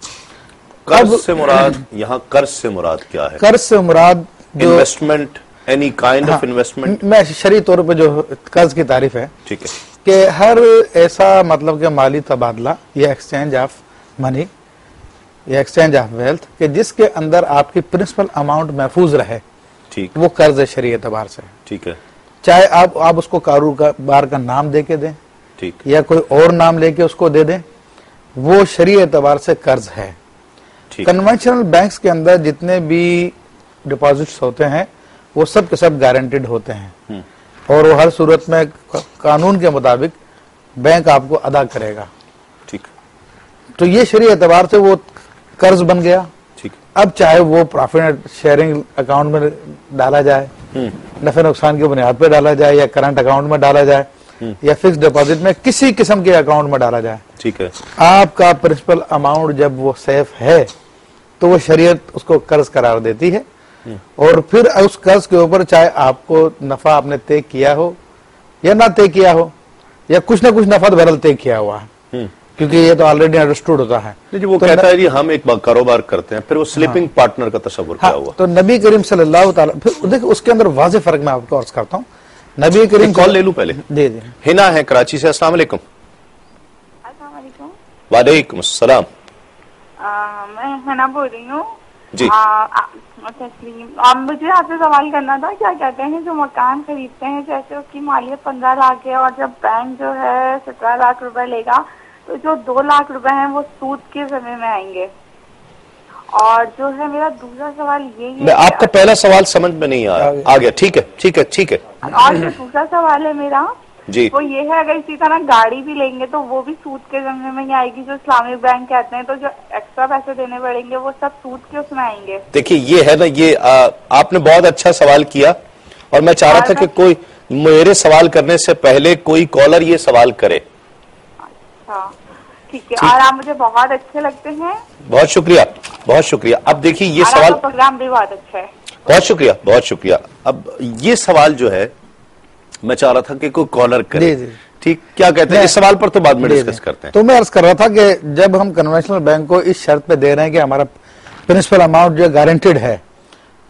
قرض سے مراد یہاں قرض سے مراد کیا ہے؟ قرض سے مراد جو investment, any kind of investment. میں شرعی طور پہ جو قرض کی تعریف ہے ٹھیک ہے کہ ہر ایسا مطلب کہ مالی تبادلہ یا ایکسچینج آف منی یا ایکسچینج آف ویلتھ کہ جس کے اندر آپ کی پرنسپل اماؤنٹ محفوظ رہے، ٹھیک، وہ قرض ہے شرعی اعتبار سے. ٹھیک ہے. چاہے آپ اس کو کاروبار کا نام دے کے دیں ٹھیک یا کوئی اور نام لے کے اس کو دے دیں، وہ شرعی اعتبار سے قرض ہے. کنونشنل بینکس کے اندر جتنے بھی ڈپازٹس ہوتے ہیں وہ سب کے سب گارنٹیڈ ہوتے ہیں اور وہ ہر صورت میں قانون کے مطابق بینک آپ کو ادا کرے گا. ٹھیک. تو یہ شرعی اعتبار سے وہ قرض بن گیا. ٹھیک. اب چاہے وہ پروفٹ شیئرنگ اکاؤنٹ میں ڈالا جائے, نفع نقصان کی بنیاد پہ ڈالا جائے, یا کرنٹ اکاؤنٹ میں ڈالا جائے, یا فکس ڈپازٹ میں کسی قسم کے اکاؤنٹ میں ڈالا جائے, ٹھیک ہے, آپ کا پرنسپل اماؤنٹ جب وہ سیف ہے تو وہ شریعت اس کو قرض قرار دیتی ہے, اور پھر اس قرض کے اوپر چاہے آپ کو نفع آپ نے طے کیا ہو یا نہ طے کیا ہو, یا کچھ نہ کچھ نفع بہرحال طے کیا ہوا ہے, کیونکہ یہ تو آلریڈی انڈرسٹوڈ ہوتا ہے. جی وہ کہتا ہے جی ہم ایک کاروبار کرتے ہیں, پھر وہ سلیپنگ پارٹنر کا تصور کیا ہوا. تو نبی کریم صلی اللہ تعالیٰ, پھر دیکھیں اس کے اندر واضح فرق میں آپ کو عرض کرتا ہوں. نبی کریم کال لے لوں پہلے. جی جی, ہنا ہے کراچی سے. السلام علیکم. السلام علیکم. وعلیکم السلام. میں ہنا بول رہی ہوں. جی مجھے آپ سے سوال کرنا تھا, کیا کہتے ہیں جو مکان خریدتے ہیں جیسے اس کی مالیت 15 لاکھ ہے, اور جب بینک جو ہے 17 لاکھ روپے لے گا, تو جو 2 لاکھ روپے ہیں وہ سود کے ذمہ میں آئیں گے. اور جو ہے میرا دوسرا سوال یہی ہے, آپ کا پہلا سوال سمجھ میں نہیں آ گیا. ٹھیک ہے ٹھیک ہے ٹھیک ہے. اور جو دوسرا سوال ہے میرا جی وہ یہ ہے, اگر اسی طرح گاڑی بھی لیں گے تو وہ بھی سود کے ذمہ میں ہی آئے گی, جو اسلامک بینک کہتے ہیں, تو جو ایکسٹرا پیسے دینے پڑیں گے وہ سب سود کے اس میں آئیں گے. دیکھیے یہ ہے نا, یہ آپ نے بہت اچھا سوال کیا, اور میں چاہ رہا تھا کہ کوئی میرے سوال کرنے سے پہلے کوئی کالر یہ سوال کرے. اچھا ٹھیک ہے, اور آپ مجھے بہت اچھے لگتے ہیں. بہت شکریہ بہت شکریہ. اب دیکھیے یہ سوال, پروگرام بھی بہت اچھا ہے. بہت شکریہ بہت شکریہ. اب یہ سوال جو ہے میں چاہ رہا تھا کہ کوئی کالر کرے. ٹھیک, کیا کہتے ہیں اس سوال پر تو بعد میں ڈسکس کرتے ہیں. تو میں عرض کر رہا تھا کہ جب ہم کنونشنل بینک کو اس شرط پہ دے رہے ہیں کہ ہمارا پرنسپل اماؤنٹ جو گارنٹیڈ ہے,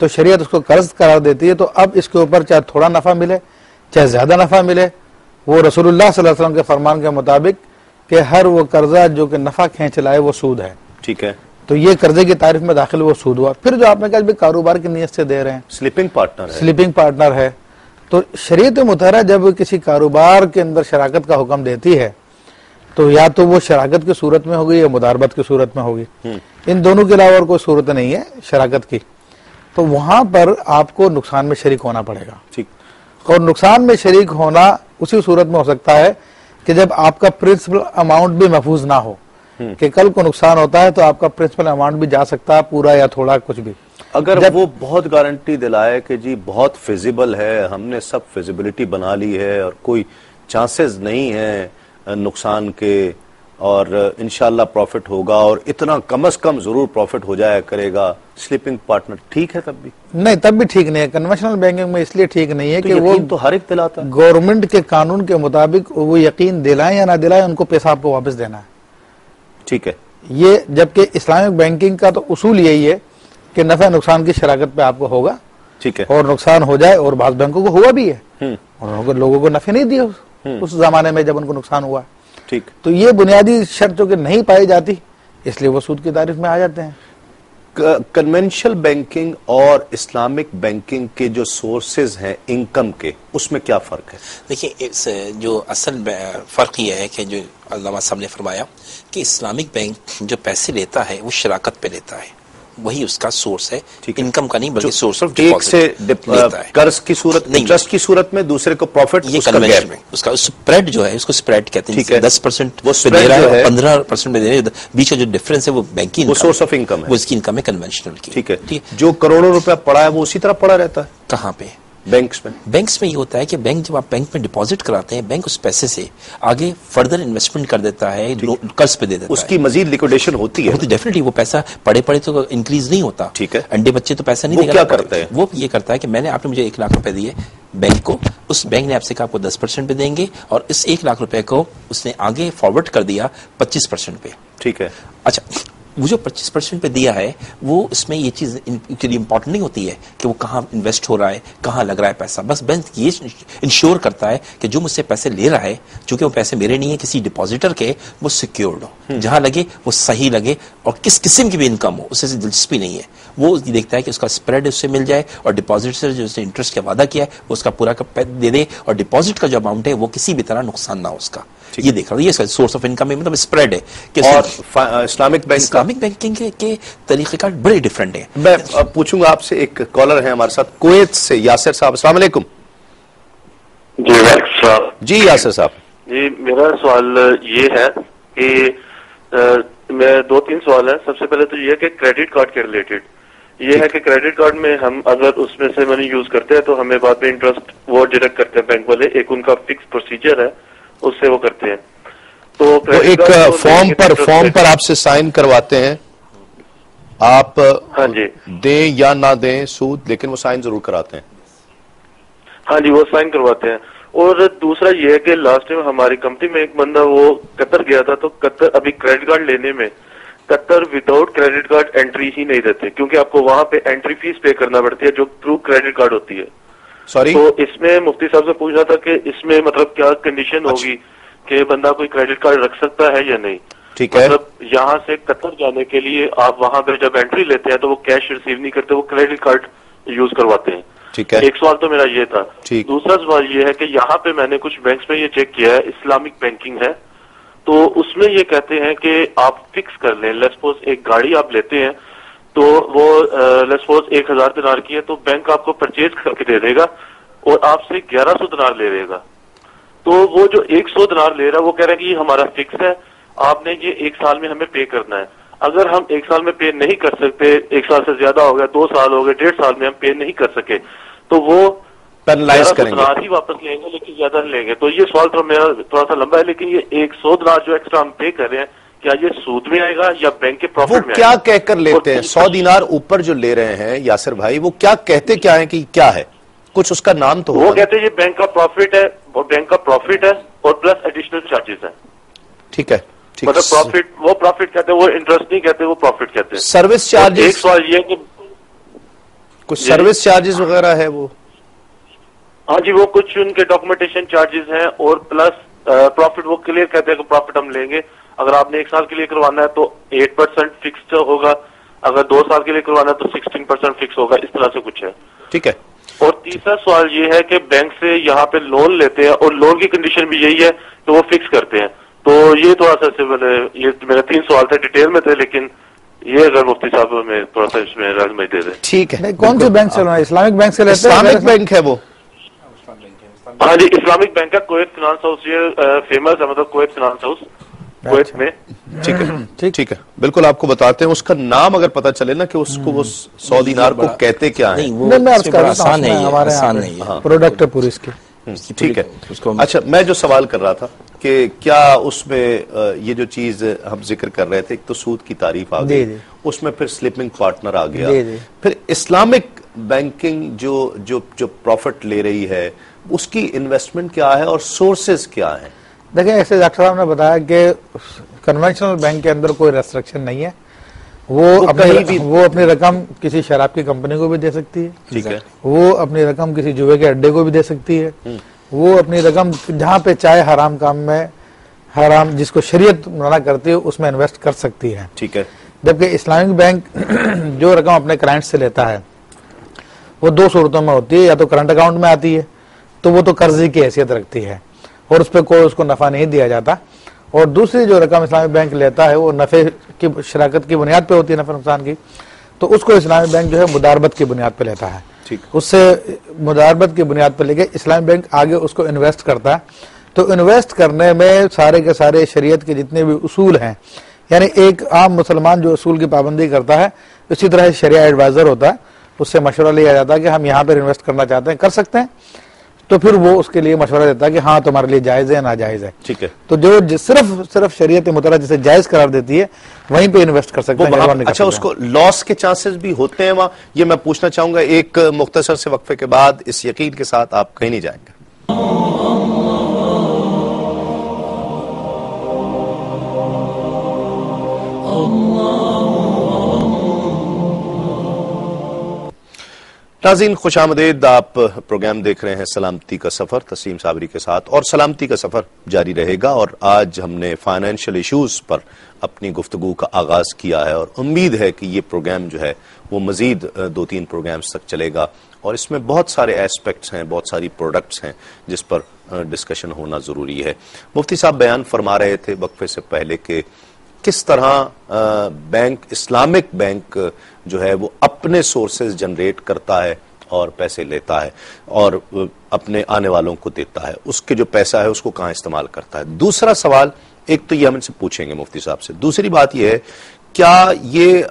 تو شریعت اس کو قرض قرار دیتی ہے, تو اب اس کے اوپر چاہے تھوڑا نفع ملے چاہے زیادہ نفع ملے, وہ رسول اللہ صلی اللہ علیہ وسلم کے فرمان کے مطابق کہ ہر وہ قرضہ جو کہ نفع کھینچ لائے وہ سود ہے. ٹھیک ہے, تو یہ قرضے کی تعریف میں داخل وہ سود ہوا. پھر جو آپ نے کہا کاروبار کی نیت سے دے رہے ہیں, سلیپنگ پارٹنر ہے. سلیپنگ پارٹنر ہے, تو شریعت مطہرہ جب کسی کاروبار کے اندر شراکت کا حکم دیتی ہے تو یا تو وہ شراکت کی صورت میں ہوگی یا مداربت کی صورت میں ہوگی, ان دونوں کے علاوہ اور کوئی صورت نہیں ہے شراکت کی, تو وہاں پر آپ کو نقصان میں شریک ہونا پڑے گا. ٹھیک, اور نقصان میں شریک ہونا اسی صورت میں ہو سکتا ہے کہ جب آپ کا پرنسپل اماؤنٹ بھی محفوظ نہ ہو, کہ کل کو نقصان ہوتا ہے تو آپ کا پرنسپل اماؤنٹ بھی جا سکتا ہے پورا یا تھوڑا کچھ بھی. اگر وہ بہت گارنٹی دلائے کہ جی بہت فیزیبل ہے, ہم نے سب فیزیبلٹی بنا لی ہے اور کوئی چانسز نہیں ہیں نقصان کے, اور انشاءاللہ پروفٹ ہوگا, اور اتنا کم از کم ضرور پروفٹ ہو جایا کرے گا, سلیپنگ پارٹنر ٹھیک ہے تب بھی نہیں, تب بھی ٹھیک نہیں ہے. کنونشنل بینکنگ میں اس لیے ٹھیک نہیں ہے کہ وہ تو ہر ایک دلاتا ہے. گورنمنٹ کے قانون کے مطابق وہ یقین دلائیں یا نہ دلائیں, ان کو پیسہ آپ کو واپس دینا ہے. ٹھیک ہے, یہ جبکہ اسلامک بینکنگ کا تو اصول یہی ہے کہ نفع نقصان کی شراکت پہ آپ کو ہوگا. ٹھیک ہے, اور نقصان ہو جائے, اور بعض بینکوں کو ہوا بھی ہے, اور لوگوں کو نفع نہیں دیا اس زمانے میں جب ان کو نقصان ہوا. ٹھیک, تو یہ بنیادی شرط جو کہ نہیں پائی جاتی, اس لیے وہ سود کی تعریف میں آ جاتے ہیں. کنونشنل بینکنگ اور اسلامک بینکنگ کے جو سورسز ہیں انکم کے, اس میں کیا فرق ہے؟ دیکھیے جو اصل فرق یہ ہے کہ جو علامہ صاحب نے فرمایا کہ اسلامک بینک جو پیسے لیتا ہے وہ شراکت پہ لیتا ہے, وہی اس کا سورس ہے, انکم کا نہیں بلکہ سورس آف ایک سے قرض کی صورت, انٹرسٹ کی صورت میں, دوسرے کو پروفٹ. یہ کنونشنل بینک اس کا اسپریڈ جو ہے اس کو اسپریڈ کہتے ہیں, 10% وہ دے رہا ہے, 15% میں دے رہا ہے, بیچ کا جو ڈفرنس ہے وہ بینک کی سورس آف انکم ہے, وہ اس کی انکم ہے کنونشنل کی. ٹھیک ہے, جو کروڑوں روپیہ پڑا ہے وہ اسی طرح پڑا رہتا ہے. کہاں پہ؟ بینکس میں یہ ہوتا ہے کہ بینک جب آپ بینک میں ڈپازٹ کراتے ہیں, بینک اس پیسے سے آگے فردر انویسٹمنٹ کر دیتا ہے, قرض پہ دے دیتا ہے, اس کی مزید لیکویڈیشن ہوتی ہے. ڈیفینیٹلی وہ پیسہ پڑے تو انکریز نہیں ہوتا. ٹھیک ہے, انڈے بچے تو پیسہ نہیں دے گا. کیا کرتا ہے وہ یہ کرتا ہے کہ میں نے آپ نے مجھے 1 لاکھ روپے دیے بینک کو, اس بینک نے آپ سے کہا آپ کو 10% پہ دیں گے, اور اس 1 لاکھ روپے کو اس نے آگے فارورڈ کر دیا 25% پہ. ٹھیک ہے, اچھا وہ جو 25% پہ دیا ہے وہ اس میں یہ چیز کے لیے امپورٹنٹ نہیں ہوتی ہے کہ وہ کہاں انویسٹ ہو رہا ہے, کہاں لگ رہا ہے پیسہ. بس بینک یہ انشور کرتا ہے کہ جو مجھ سے پیسے لے رہا ہے, چونکہ وہ پیسے میرے نہیں ہیں کسی ڈپازیٹر کے, وہ سیکیورڈ ہو, جہاں لگے وہ صحیح لگے, اور کس قسم کی بھی انکم ہو اس سے دلچسپی نہیں ہے. وہ دیکھتا ہے کہ اس کا اسپریڈ اس سے مل جائے, اور ڈپازٹ سے جو اس نے انٹرسٹ کا وعدہ کیا ہے وہ اس کا پورا دے دے, اور ڈپازٹ کا جو اماؤنٹ ہے وہ کسی بھی طرح نقصان نہ ہو اس کا. یہ دیکھ رہا ہے, یہ سورس آف انکم مطلب اسپریڈ ہے. اور اسلامک بینکنگ کے طریقے کا بڑے ڈفرینٹ ہیں. میں پوچھوں گا آپ سے, ایک کالر ہے ہمارے ساتھ کویت سے, یاسر صاحب. السلام علیکم. جی صاحب. جی یاسر صاحب. جی میرا سوال یہ ہے کہ میں 2-3 سوال ہیں. سب سے پہلے تو یہ کہ کریڈٹ کارڈ کے ریلیٹڈ یہ ہے کہ کریڈٹ کارڈ میں ہم اگر اس میں سے منی یوز کرتے ہیں تو ہمیں بعد میں انٹرسٹ وہ ڈیڈکٹ کرتے ہیں بینک والے، ایک ان کا فکس پروسیجر ہے، اس سے وہ کرتے ہیں. تو ایک فارم پر آپ سے سائن کرواتے ہیں، آپ ہاں جی دیں یا نہ دیں سود، لیکن وہ سائن ضرور کراتے ہیں. ہاں جی وہ سائن کرواتے ہیں. اور دوسرا یہ ہے کہ لاسٹ ٹائم ہماری کمپنی میں ایک بندہ وہ قطر گیا تھا، تو قطر ابھی کریڈٹ کارڈ لینے میں قطر وداؤٹ کریڈٹ کارڈ انٹری ہی نہیں دیتے، کیونکہ آپ کو وہاں پہ انٹری فیس پے کرنا پڑتی ہے جو تھرو کریڈٹ کارڈ ہوتی ہے. سوری، تو اس میں مفتی صاحب سے پوچھنا تھا کہ اس میں مطلب کیا کنڈیشن ہوگی کہ بندہ کوئی کریڈٹ کارڈ رکھ سکتا ہے یا نہیں؟ ٹھیک ہے. مطلب یہاں سے قطر جانے کے لیے آپ وہاں پہ جب انٹری لیتے ہیں تو وہ کیش ریسیو نہیں کرتے، وہ کریڈٹ کارڈ یوز کرواتے ہیں. ٹھیک ہے. ایک سوال تو میرا یہ تھا. ٹھیک. دوسرا سوال یہ ہے کہ یہاں پہ میں نے کچھ بینکس میں یہ چیک کیا ہے، اسلامک بینکنگ ہے، تو اس میں یہ کہتے ہیں کہ آپ فکس کر لیں. لیٹس سپوز ایک گاڑی آپ لیتے ہیں تو وہ لیٹس سپوز 1000 دینار کی ہے، تو بینک آپ کو پرچیز کر کے دے دے گا اور آپ سے 1100 دینار لے لے گا. تو وہ جو 100 دینار لے رہا ہے وہ کہہ رہا ہے کہ یہ ہمارا فکس ہے، آپ نے یہ 1 سال میں ہمیں پے کرنا ہے. اگر ہم 1 سال میں پے نہیں کر سکتے، 1 سال سے زیادہ ہو گیا، 2 سال ہو گئے، 1.5 سال میں ہم پے نہیں کر سکے، تو وہ پینلائز کریں گے، دینار ہی واپس لیں گے لیکن زیادہ نہیں لیں گے. تو یہ سوال تو میرا تھوڑا سا لمبا ہے، لیکن یہ 100 دینار جو ایکسٹرا ہم پے کر رہے ہیں کیا یہ سود میں آئے گا یا بینک کے وہ پروفٹ میں؟ کیا کہہ کر لیتے ہیں 100 دینار اوپر جو لے رہے ہیں یاسر بھائی، وہ کیا کہتے کیا ہیں کہ کیا ہے؟ کچھ اس کا نام تو وہ ہوگا. کہتے ہیں یہ بینک کا پروفٹ ہے، وہ بینک کا پروفٹ ہے اور پلس ایڈیشنل چارجز ہیں. ٹھیک ہے. مطلب پروفٹ، وہ پروفٹ کہتے ہیں، وہ انٹرسٹ نہیں کہتے، وہ پروفٹ کہتے ہیں. سروس ایک چارجز، سوال یہ ہے کہ کچھ سروس چارجز وغیرہ ہے وہ؟ ہاں جی وہ کچھ ان کے ڈاکومنٹیشن چارجز ہیں اور پلس پروفٹ وہ کلیئر کہتے ہیں کہ پروفٹ ہم لیں گے. اگر آپ نے 1 سال کے لیے کروانا ہے تو 8% فکس ہوگا، اگر 2 سال کے لیے کروانا ہے تو 16% فکس ہوگا. اس طرح سے کچھ ہے. ٹھیک ہے. اور تیسرا سوال یہ ہے کہ بینک سے یہاں پہ لون لیتے ہیں اور لون کی کنڈیشن بھی یہی ہے کہ وہ فکس کرتے ہیں. تو یہ تھوڑا سا یہ میرے 3 سوال تھے، ڈیٹیل میں تھے، لیکن یہ اگر مفتی صاحب میں تھوڑا سا اس میں رہنمائی دے دیں. ٹھیک ہے. کون سے بینک سے لینا ہے؟ اسلامک بینک سے لیتے ہیں؟ اسلامک بینک ہے وہ. ہاں جی اسلامک بینک کا کویت فنانس ہاؤس یہ فیمس ہے، مطلب کویت فنانس ہاؤس کویت میں. ٹھیک ہے. ٹھیک ہے بالکل. آپ کو بتاتے ہیں اس کا نام اگر پتا چلے نا کہ اس کو وہ 100 دینار کو کہتے کیا ہیں. آسان ہے، پروڈکٹ پوری اس کی. ٹھیک ہے. اچھا میں جو سوال کر رہا تھا کہ کیا اس میں یہ جو چیز ہم ذکر کر رہے تھے، ایک تو سود کی تعریف آ گئی، اس میں پھر سلپنگ پارٹنر آ گیا، پھر اسلامک بینکنگ جو پروفٹ لے رہی ہے اس کی انویسٹمنٹ کیا ہے اور سورسز کیا ہیں؟ دیکھیں ایسے ڈاکٹر صاحب نے بتایا کہ کنونشنل بینک کے اندر کوئی ریسٹرکشن نہیں ہے. وہ اپنی رقم کسی شراب کی کمپنی کو بھی دے سکتی ہے. ٹھیک ہے. وہ اپنی رقم کسی جوئے کے اڈے کو بھی دے سکتی ہے. وہ اپنی رقم جہاں پہ چاہے حرام کام میں، حرام جس کو شریعت منع کرتی ہے اس میں انویسٹ کر سکتی ہے. ٹھیک ہے. جبکہ اسلامک بینک جو رقم اپنے کلائنٹ سے لیتا ہے وہ 2 صورتوں میں ہوتی ہے. یا تو کرنٹ اکاؤنٹ میں آتی ہے تو وہ تو قرضے کی حیثیت رکھتی ہے اور اس پہ کوئی اس کو نفع نہیں دیا جاتا. اور دوسری جو رقم اسلامی بینک لیتا ہے وہ نفع کی شراکت کی بنیاد پہ ہوتی ہے، نفع نقصان کی، تو اس کو اسلامی بینک جو ہے مداربت کی بنیاد پہ لیتا ہے. اس سے مداربت کی بنیاد پہ لے کے اسلامی بینک آگے اس کو انویسٹ کرتا ہے. تو انویسٹ کرنے میں سارے کے سارے شریعت کے جتنے بھی اصول ہیں، یعنی ایک عام مسلمان جو اصول کی پابندی کرتا ہے اسی طرح شریعہ ایڈوائزر ہوتا ہے، اس سے مشورہ لیا جاتا ہے کہ ہم یہاں پر انویسٹ کرنا چاہتے ہیں، کر سکتے ہیں، تو پھر وہ اس کے لیے مشورہ دیتا ہے کہ ہاں تمہارے لیے جائز ہے ناجائز ہے. ٹھیک ہے. تو جو صرف شریعت مطلقہ جسے جائز قرار دیتی ہے وہیں پہ انویسٹ کر سکتے ہیں. اچھا اس کو لاس کے چانسز بھی ہوتے ہیں وہاں؟ یہ میں پوچھنا چاہوں گا. ایک مختصر سے وقفے کے بعد اس یقین کے ساتھ آپ کہیں نہیں جائیں گے. ناظرین خوش آمدید. آپ پروگرام دیکھ رہے ہیں سلامتی کا سفر تسلیم صابری کے ساتھ، اور سلامتی کا سفر جاری رہے گا. اور آج ہم نے فائنینشیل ایشوز پر اپنی گفتگو کا آغاز کیا ہے، اور امید ہے کہ یہ پروگرام جو ہے وہ مزید 2-3 پروگرامز تک چلے گا. اور اس میں بہت سارے ایسپیکٹس ہیں، بہت ساری پروڈکٹس ہیں جس پر ڈسکشن ہونا ضروری ہے. مفتی صاحب بیان فرما رہے تھے وقفے سے پہلے کہ کس طرح بینک، اسلامک بینک جو ہے وہ اپنے سورسز جنریٹ کرتا ہے اور پیسے لیتا ہے اور اپنے آنے والوں کو دیتا ہے. اس کے جو پیسہ ہے اس کو کہاں استعمال کرتا ہے. دوسرا سوال، ایک تو یہ ہم ان سے پوچھیں گے مفتی صاحب سے، دوسری بات یہ ہے کیا یہ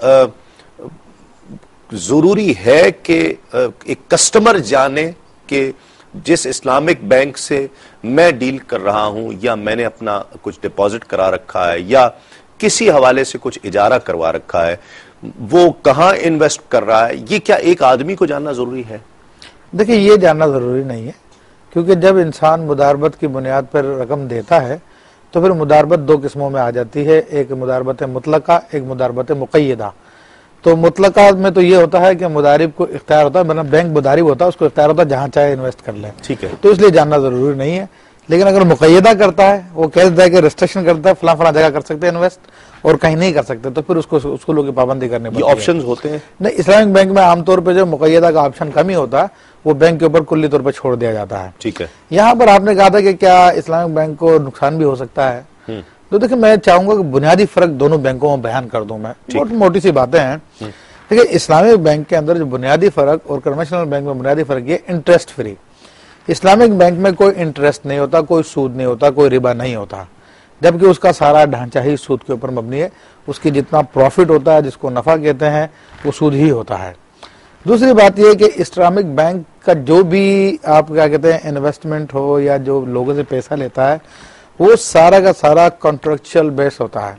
ضروری ہے کہ ایک کسٹمر جانے کہ جس اسلامک بینک سے میں ڈیل کر رہا ہوں یا میں نے اپنا کچھ ڈپازٹ کرا رکھا ہے یا کسی حوالے سے کچھ اجارہ کروا رکھا ہے وہ کہاں انویسٹ کر رہا ہے، یہ کیا ایک آدمی کو جاننا ضروری ہے؟ دیکھیں یہ جاننا ضروری نہیں ہے، کیونکہ جب انسان مداربت کی بنیاد پر رقم دیتا ہے تو پھر مداربت دو قسموں میں آ جاتی ہے، ایک مداربت مطلقہ، ایک مداربت مقیدہ۔ تو مطلقہ میں تو یہ ہوتا ہے کہ مدارب کو اختیار ہوتا ہے، مطلب بینک مدارب ہوتا ہے، اس کو اختیار ہوتا ہے جہاں چاہے انویسٹ کر لیں، ٹھیک ہے، تو اس لیے جاننا ضروری نہیں ہے۔ لیکن اگر مقیدہ کرتا ہے، وہ کہہ دیتا ہے کہ ریسٹرکشن کرتا ہے فلاں فلاں جگہ کر سکتے ہیں انویسٹ اور کہیں نہیں کر سکتے، تو پھر اس کو لوگ پابندی کرنے پڑتی ہے۔ یہ آپشنز ہوتے ہیں؟ نہیں، اسلامک بینک میں عام طور پہ جو مقیدہ کا آپشن کم ہی ہوتا ہے، وہ بینک کے اوپر کلی طور پر چھوڑ دیا جاتا ہے۔ ٹھیک ہے، یہاں پر آپ نے کہا تھا کہ کیا اسلامک بینک کو نقصان بھی ہو سکتا ہے، تو دیکھیں میں چاہوں گا کہ بنیادی فرق دونوں بینکوں میں بیان کر دوں، میں موٹی سی باتیں ہیں۔ دیکھیں اسلامک بینک کے اندر جو بنیادی فرق اور کنونشنل بینک میں بنیادی فرق یہ انٹرسٹ فری۔ اسلامک بینک میں کوئی انٹرسٹ نہیں ہوتا، کوئی سود نہیں ہوتا، کوئی ربا نہیں ہوتا، جبکہ اس کا سارا ڈھانچہ ہی سود کے اوپر مبنی ہے، اس کی جتنا پروفٹ ہوتا ہے جس کو نفع کہتے ہیں وہ سود ہی ہوتا ہے۔ دوسری بات یہ کہ اسلامک بینک کا جو بھی آپ کیا کہتے ہیں انویسٹمنٹ ہو یا جو لوگوں سے پیسہ لیتا ہے وہ سارا کا سارا کانٹریکچل بیس ہوتا ہے،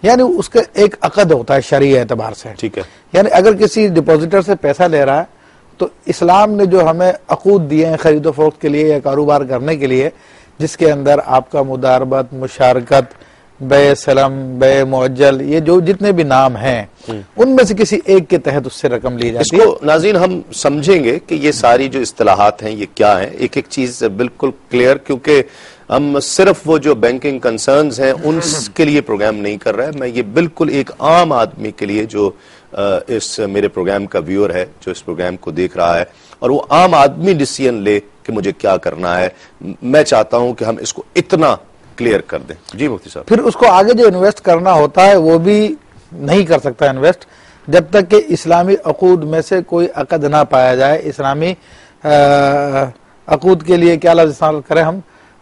یعنی اس کا ایک عقد ہوتا ہے شرعی اعتبار سے۔ ٹھیک ہے، یعنی اگر کسی ڈپازیٹر سے پیسہ لے رہا ہے تو اسلام نے جو ہمیں عقود دیے ہیں خرید و فروخت کے لیے یا کاروبار کرنے کے لیے، جس کے اندر آپ کا مداربت، مشارکت، بے سلم، بے معجل، یہ جو جتنے بھی نام ہیں ان میں سے کسی ایک کے تحت اس سے رقم لی جاتی ہے۔ اس کو ناظرین ہم سمجھیں گے کہ یہ ساری جو اصطلاحات ہیں یہ کیا ہیں، ایک ایک چیز بالکل کلیئر، کیونکہ ہم صرف وہ جو بینکنگ کنسرنز ہیں ان کے لیے پروگرام نہیں کر رہا ہے، میں یہ بالکل ایک عام آدمی کے لیے جو اس میرے پروگرام کا ویور ہے، جو اس پروگرام کو دیکھ رہا ہے اور وہ عام آدمی ڈیسیژن لے کہ مجھے کیا کرنا ہے، میں چاہتا ہوں کہ ہم اس کو اتنا کلیئر کر دیں۔ جی مفتی صاحب، پھر اس کو آگے جو انویسٹ کرنا ہوتا ہے وہ بھی نہیں کر سکتا انویسٹ جب تک کہ اسلامی عقود میں سے کوئی عقد نہ پایا جائے۔ اسلامی عقود کے لیے کیا لفظ استعمال کریں ہم،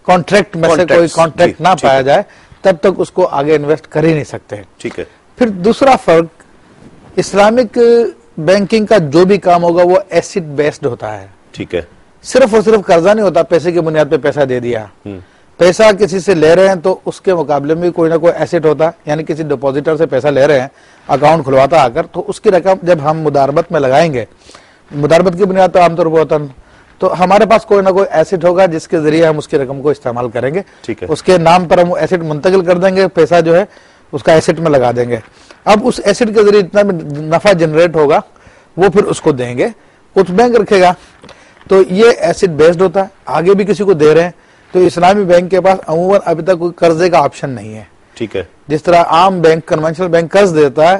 کانٹریکٹ میں سے کوئی کانٹریکٹ نہ پایا جائے تب تک اس کو آگے انویسٹ کر ہی نہیں سکتے۔ ٹھیک ہے، پھر دوسرا فرق، اسلامک بینکنگ کا جو بھی کام ہوگا وہ ایسٹ بیسڈ ہوتا ہے۔ ٹھیک ہے، صرف اور صرف قرضہ نہیں ہوتا، پیسے کی بنیاد پہ پیسہ دے دیا، پیسہ کسی سے لے رہے ہیں تو اس کے مقابلے میں کوئی نہ کوئی ایسٹ ہوتا، یعنی کسی ڈپازیٹر سے پیسہ لے رہے ہیں اکاؤنٹ کھلواتا آ کر، تو اس کی رقم جب ہم مداربت میں لگائیں گے، مداربت کی بنیاد تو عام طور پر ہوتا تو ہمارے پاس کوئی نہ کوئی ایسٹ ہوگا جس کے ذریعے ہم اس کی رقم کو استعمال کریں گے، اس کے نام پر ہم ایسٹ منتقل کر دیں گے، پیسہ جو ہے اس کا ایسٹ میں لگا دیں گے۔ اب اس ایسٹ کے ذریعے جتنا بھی نفع جنریٹ ہوگا وہ پھر اس کو دیں گے، کچھ بینک رکھے گا، تو یہ ایسٹ بیسڈ ہوتا ہے، آگے بھی کسی کو دے رہے ہیں۔ تو اسلامی بینک کے پاس عموماً ابھی تک کوئی قرضے کا آپشن نہیں ہے۔ ٹھیک ہے، جس طرح عام بینک کنونشنل بینک قرض دیتا ہے،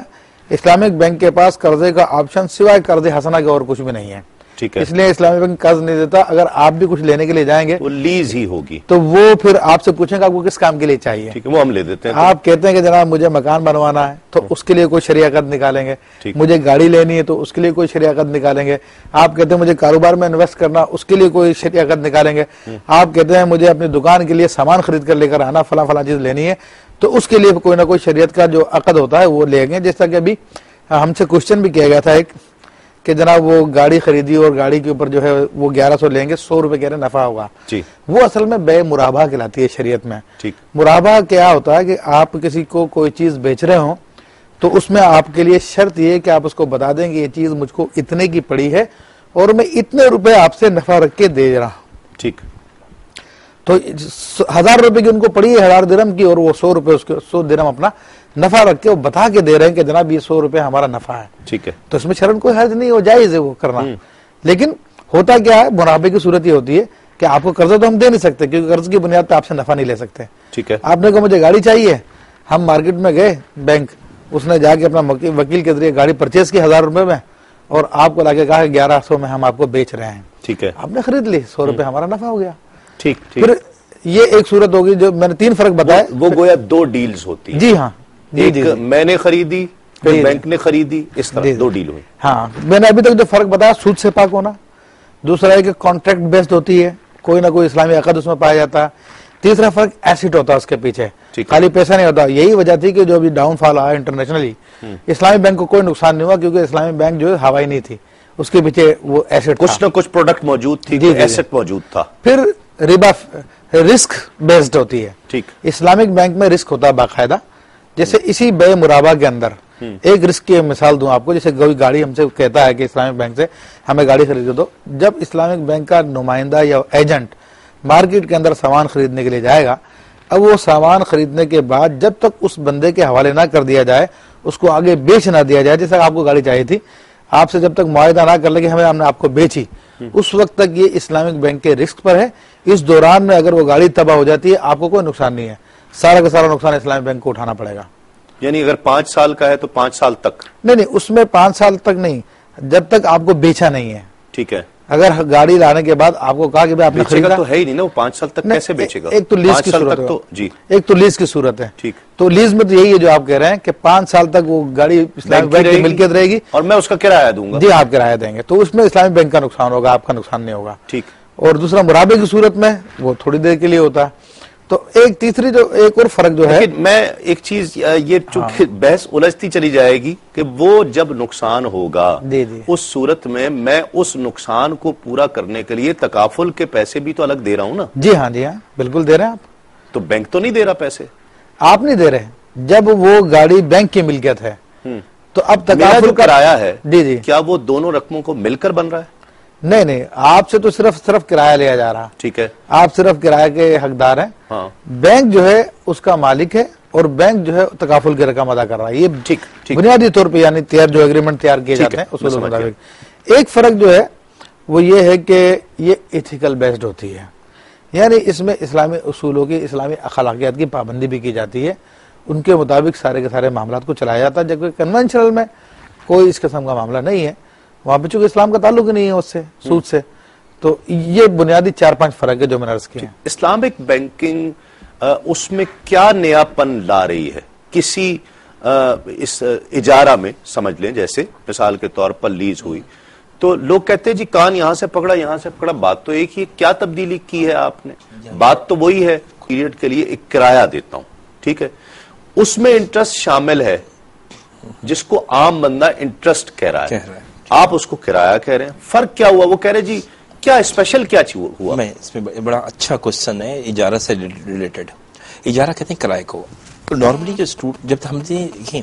اسلامک بینک کے پاس قرضے کا آپشن سوائے قرض حسنہ کے اور کچھ بھی نہیں ہے۔ ٹھیک ہے، اس لیے اسلامی بینک قرض نہیں دیتا۔ اگر آپ بھی کچھ لینے کے لیے جائیں گے وہ لیز ہی ہوگی، تو وہ پھر آپ سے پوچھیں گا آپ کو کس کام کے لیے چاہیے۔ ٹھیک ہے، وہ ہم لے دیتے ہیں۔ آپ کہتے ہیں کہ جناب مجھے مکان بنوانا ہے تو اس کے لیے کوئی شرعی عقد نکالیں گے، مجھے گاڑی لینی ہے تو اس کے لیے کوئی شرعی عقد نکالیں گے، آپ کہتے ہیں مجھے کاروبار میں انویسٹ کرنا، اس کے لیے کوئی شرعی عقد نکالیں گے، آپ کہتے ہیں مجھے اپنی دکان کے لیے سامان خرید کر لے کر آنا، فلاں فلاں چیز لینی ہے، تو اس کے لیے کوئی نہ کوئی شریعت کا جو عقد ہوتا ہے وہ لیں گے۔ جس طرح کہ ابھی ہم سے کوشچن بھی کیا گیا تھا ایک کہ جناب وہ گاڑی خریدی اور گاڑی کے اوپر جو ہے وہ 1100 لیں گے، 100 روپے کہہ رہے نفع ہوگا، وہ اصل میں بے مرابہ کہلاتی ہے شریعت میں۔ مرابہ کیا ہوتا ہے کہ آپ کسی کو کوئی چیز بیچ رہے ہوں تو اس میں آپ کے لیے شرط یہ کہ آپ اس کو بتا دیں کہ یہ چیز مجھ کو اتنے کی پڑی ہے اور میں اتنے روپے آپ سے نفع رکھ کے دے رہا ہوں۔ ٹھیک، تو 1000 روپے کی ان کو پڑی ہے 1000 درہم کی، اور وہ 100 روپے اس کے 100 درہم اپنا نفع رکھ کے وہ بتا کے دے رہے ہیں کہ جناب یہ 100 روپے ہمارا نفع ہے۔ ٹھیک ہے، تو اس میں شرعاً کوئی حرج نہیں، ہو جائز ہے وہ کرنا۔ لیکن ہوتا کیا ہے، مرابے کی صورت یہ ہوتی ہے کہ آپ کو قرضہ تو ہم دے نہیں سکتے کیونکہ قرض کی بنیاد پہ آپ سے نفع نہیں لے سکتے۔ ٹھیک ہے، آپ نے کہا مجھے گاڑی چاہیے، ہم مارکیٹ میں گئے بینک، اس نے جا کے اپنا وکیل کے ذریعے گاڑی پرچیز کی 1000 روپے میں اور آپ کو لا کے کہا کہ 1100 میں ہم آپ کو بیچ رہے ہیں۔ ٹھیک ہے، آپ نے خرید لی، 100 روپے ہمارا نفع ہو گیا۔ ٹھیک، پھر یہ ایک صورت ہوگی جو میں نے 3 فرق بتایا، وہ گویا 2 ڈیلز ہوتی ہیں۔ جی ہاں، ایک میں نے خریدی، پھر بینک نے خریدی، اس طرح 2 ڈیل ہوئی۔ ہاں، میں نے ابھی تک جو فرق بتایا سود سے پاک ہونا، دوسرا ہے کہ کانٹریکٹ بیسڈ ہوتی ہے، کوئی نہ کوئی اسلامی عقد اس میں پایا جاتا ہے، تیسرا فرق ایسٹ ہوتا ہے اس کے پیچھے، خالی پیسہ نہیں ہوتا. یہی وجہ تھی کہ جو ابھی ڈاؤن فال آیا انٹرنیشنلی، اسلامی بینک کو کوئی نقصان نہیں ہوا کیونکہ اسلامی بینک جو ہے ہوائی نہیں تھی، اس کے پیچھے وہ ایسٹ کچھ نہ کچھ پروڈکٹ موجود تھی، ایسٹ موجود تھا. پھر ربا رسک بیسڈ ہوتی ہے. ٹھیک. اسلامک بینک میں رسک ہوتا ہے باقاعدہ. جیسے اسی بے مرابہ کے اندر ایک رسک کی مثال دوں آپ کو، جیسے کوئی گاڑی ہم سے کہتا ہے کہ اسلامک بینک سے ہمیں گاڑی خرید دو، جب اسلامک بینک کا نمائندہ یا ایجنٹ مارکیٹ کے اندر سامان خریدنے کے لیے جائے گا، اب وہ سامان خریدنے کے بعد جب تک اس بندے کے حوالے نہ کر دیا جائے، اس کو آگے بیچ نہ دیا جائے، جیسے آپ کو گاڑی چاہیے تھی، آپ سے جب تک معاہدہ نہ کر لے کہ ہم نے آپ کو بیچی، اس وقت تک یہ اسلامک بینک کے رسک پر ہے. اس دوران میں اگر وہ گاڑی تباہ ہو جاتی ہے آپ کو کوئی نقصان نہیں ہے، سارا کا سارا نقصان اسلامک بینک کو اٹھانا پڑے گا. یعنی اگر 5 سال کا ہے تو 5 سال تک نہیں، اس میں 5 سال تک نہیں، جب تک آپ کو بیچا نہیں ہے. ٹھیک ہے. اگر گاڑی لانے کے بعد آپ کو کہا کہ آپ نے خریدا تو ہے ہی نہیں نا، وہ 5 سال تک کیسے بیچے گا؟ ایک تو لیز کی صورت ہے، جی ایک تو لیز کی صورت ہے. ٹھیک. تو لیز میں تو یہی ہے جو آپ کہہ رہے ہیں کہ 5 سال تک وہ گاڑی اسلامک بینک کی ملکیت رہے گی اور میں اس کا کرایہ دوں گا. جی آپ کرایہ دیں گے، تو اس میں اسلامک بینک کا نقصان ہوگا، آپ کا نقصان نہیں ہوگا. ٹھیک. اور دوسرا مرابے کی صورت میں وہ تھوڑی دیر کے لیے ہوتا ہے. تو ایک تیسری جو ایک اور فرق جو ہے، میں ایک چیز یہ چونکہ بحث الجھتی چلی جائے گی کہ وہ جب نقصان ہوگا اس صورت میں اس نقصان کو پورا کرنے کے لیے تکافل کے پیسے بھی تو الگ دے رہا ہوں نا. جی ہاں بالکل دے رہے ہیں آپ. تو بینک تو نہیں دے رہا پیسے؟ آپ نہیں دے رہے. جب وہ گاڑی بینک کی ملکیت ہے تو اب تکافل کا کرایہ ہے، جی کیا وہ دونوں رقموں کو مل کر بن رہا ہے؟ نہیں، آپ سے تو صرف کرایہ لیا جا رہا. ٹھیک ہے. آپ صرف کرایہ کے حقدار ہیں. ہاں. بینک جو ہے اس کا مالک ہے اور بینک جو ہے تکافل کی رقم ادا کر رہا ہے. یہ ٹھیک بنیادی طور پہ یعنی جو ایگریمنٹ تیار کیے جاتے ہیں اصول کے مطابق. ایک فرق جو ہے وہ یہ ہے کہ یہ ایتھیکل بیسڈ ہوتی ہے، یعنی اس میں اسلامی اصولوں کی، اسلامی اخلاقیات کی پابندی بھی کی جاتی ہے، ان کے مطابق سارے کے سارے معاملات کو چلایا جاتا ہے. جبکہ کنونشنل میں کوئی اس قسم کا معاملہ نہیں ہے، وہاں پہ چونکہ اسلام کا تعلق ہی نہیں ہے اس سے، سود سے. تو یہ بنیادی 4-5 فرق ہے جو میں نے عرض کیا. اسلامک بینکنگ اس میں کیا نیا پن لا رہی ہے؟ کسی اس اجارہ میں سمجھ لیں، جیسے مثال کے طور پر لیز ہوئی تو لوگ کہتے ہیں جی کان یہاں سے پکڑا یہاں سے پکڑا، بات تو ایک ہی. کیا تبدیلی کی ہے آپ نے؟ بات تو وہی ہے، پیریڈ کے لیے ایک کرایہ دیتا ہوں، ٹھیک ہے، اس میں انٹرسٹ شامل ہے جس کو عام بندہ انٹرسٹ کہہ رہا ہے، آپ اس کو کرایہ کہہ رہے ہیں. فرق کیا ہوا؟ وہ کہہ رہے جی کیا اسپیشل کیا ہوا؟ میں اس میں بڑا اچھا کوشچن ہے اجارہ سے ریلیٹڈ. اجارہ کہتے ہیں کرائے کو. نارملی جو جب ہم دیکھیں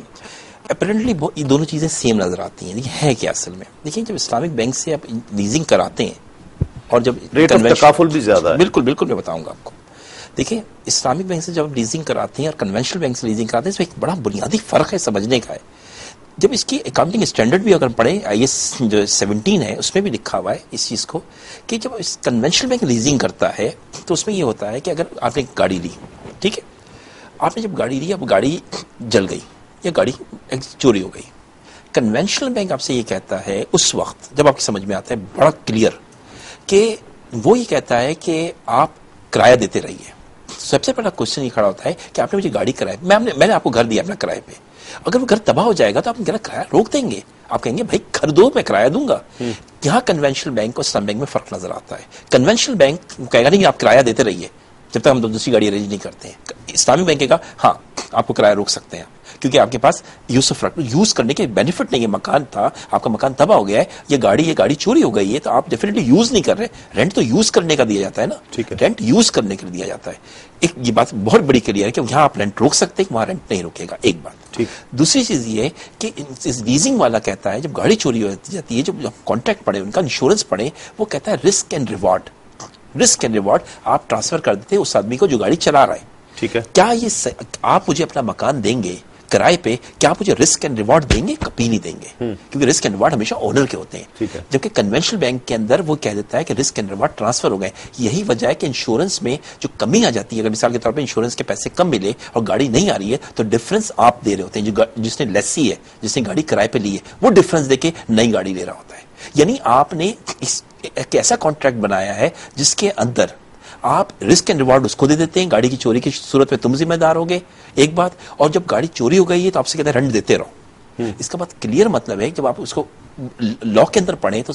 اپیرنٹلی یہ دونوں چیزیں سیم نظر آتی ہیں، لیکن ہے کیا اصل میں؟ دیکھیں جب اسلامک بینک سے آپ لیزنگ کراتے ہیں اور جب ریٹ آف تکافل بھی زیادہ ہے. بالکل میں بتاؤں گا آپ کو. دیکھیں اسلامک بینک سے جب لیزنگ کراتے ہیں اور کنونشنل بینک سے لیزنگ کراتے ہیں، اس میں ایک بڑا بنیادی فرق ہے، سمجھنے کا ہے. جب اس کی اکاؤنٹنگ اسٹینڈرڈ بھی اگر پڑھیں IAS جو 17 ہے اس میں بھی لکھا ہوا ہے اس چیز کو کہ جب اس کنونشنل بینک لیزنگ کرتا ہے تو اس میں یہ ہوتا ہے کہ اگر آپ نے گاڑی لی، ٹھیک ہے، آپ نے جب گاڑی لی، اب گاڑی جل گئی یا گاڑی چوری ہو گئی، کنونشنل بینک آپ سے یہ کہتا ہے اس وقت جب آپ کی سمجھ میں آتا ہے بڑا کلیئر کہ وہ یہ کہتا ہے کہ آپ کرایہ دیتے رہیے. سب سے پہلا کوشچن یہ کھڑا ہوتا ہے کہ آپ نے مجھے گاڑی کرایہ، میں نے آپ کو گھر دیا اپنا کرایہ پہ، اگر وہ گھر تباہ ہو جائے گا تو آپ میرا کرایہ روک دیں گے، آپ کہیں گے بھائی گھر دو میں کرایہ دوں گا. یہاں کنونشنل بینک اور اسلام بینک میں فرق نظر آتا ہے. کنونشنل بینک کہے گا نہیں آپ کرایہ دیتے رہیے جب تک ہم دوسری گاڑی ارینج نہیں کرتے ہیں. اسلامی بینک کہے گا ہاں آپ کو کرایہ روک سکتے ہیں کیونکہ آپ کے پاس یوز کرنے کے بینیفٹ نہیں ہے. مکان تھا، آپ کا مکان تباہ ہو گیا ہے، یہ گاڑی چوری ہو گئی ہے تو آپ ڈیفینیٹلی یوز نہیں کر رہے. رینٹ تو یوز کرنے کا دیا جاتا ہے نا، رینٹ یوز کرنے کے لیے دیا جاتا ہے. ایک یہ بات بہت بڑی کلیئر ہے کہ یہاں آپ رینٹ روک سکتے ہیں، وہاں رینٹ نہیں روکے گا. ایک بات. دوسری چیز یہ ہے کہ لیزنگ والا کہتا ہے جب گاڑی چوری ہو جاتی ہے، جب کانٹریکٹ پڑھے، ان کا انشورنس پڑھے، وہ کہتا ہے risk and reward. Risk and reward آپ ٹرانسفر کر دیتے اس آدمی کو جو گاڑی چلا رہا ہے. ٹھیک ہے، کیا یہ آپ مجھے اپنا مکان دیں گے کرائے پہ، کیا آپ مجھے رسک اینڈ ریوارڈ دیں گے؟ کبھی نہیں دیں گے، کیونکہ رسک اینڈ ریوارڈ ہمیشہ اونر کے ہوتے ہیں. جبکہ کنونشنل بینک کے اندر وہ کہہ دیتا ہے کہ رسک اینڈ ریوارڈ ٹرانسفر ہو گئے. یہی وجہ ہے کہ انشورنس میں جو کمی آ جاتی ہے، اگر مثال کے طور پہ انشورنس کے پیسے کم ملے اور گاڑی نہیں آ رہی ہے تو ڈفرنس آپ دے رہے ہوتے ہیں. جس نے لیسی ہے، جس نے گاڑی کرائے پہ لی ہے، وہ ڈفرنس دے کے نئی گاڑی لے رہا ہوتا ہے. یعنی آپ نے ایک ایسا کانٹریکٹ بنایا ہے جس کے اندر آپ رسک اینڈ ریوارڈ اس کو دے دیتے ہیں، گاڑی کی چوری کی صورت میں تم ذمہ دار ہوگے. ایک بات. اور جب گاڑی چوری ہو گئی ہے تو آپ سے کہتے ہیں رینٹ دیتے رہو. اس کا بات کلیئر مطلب ہے جب آپ اس کو لا کے اندر پڑھیں تو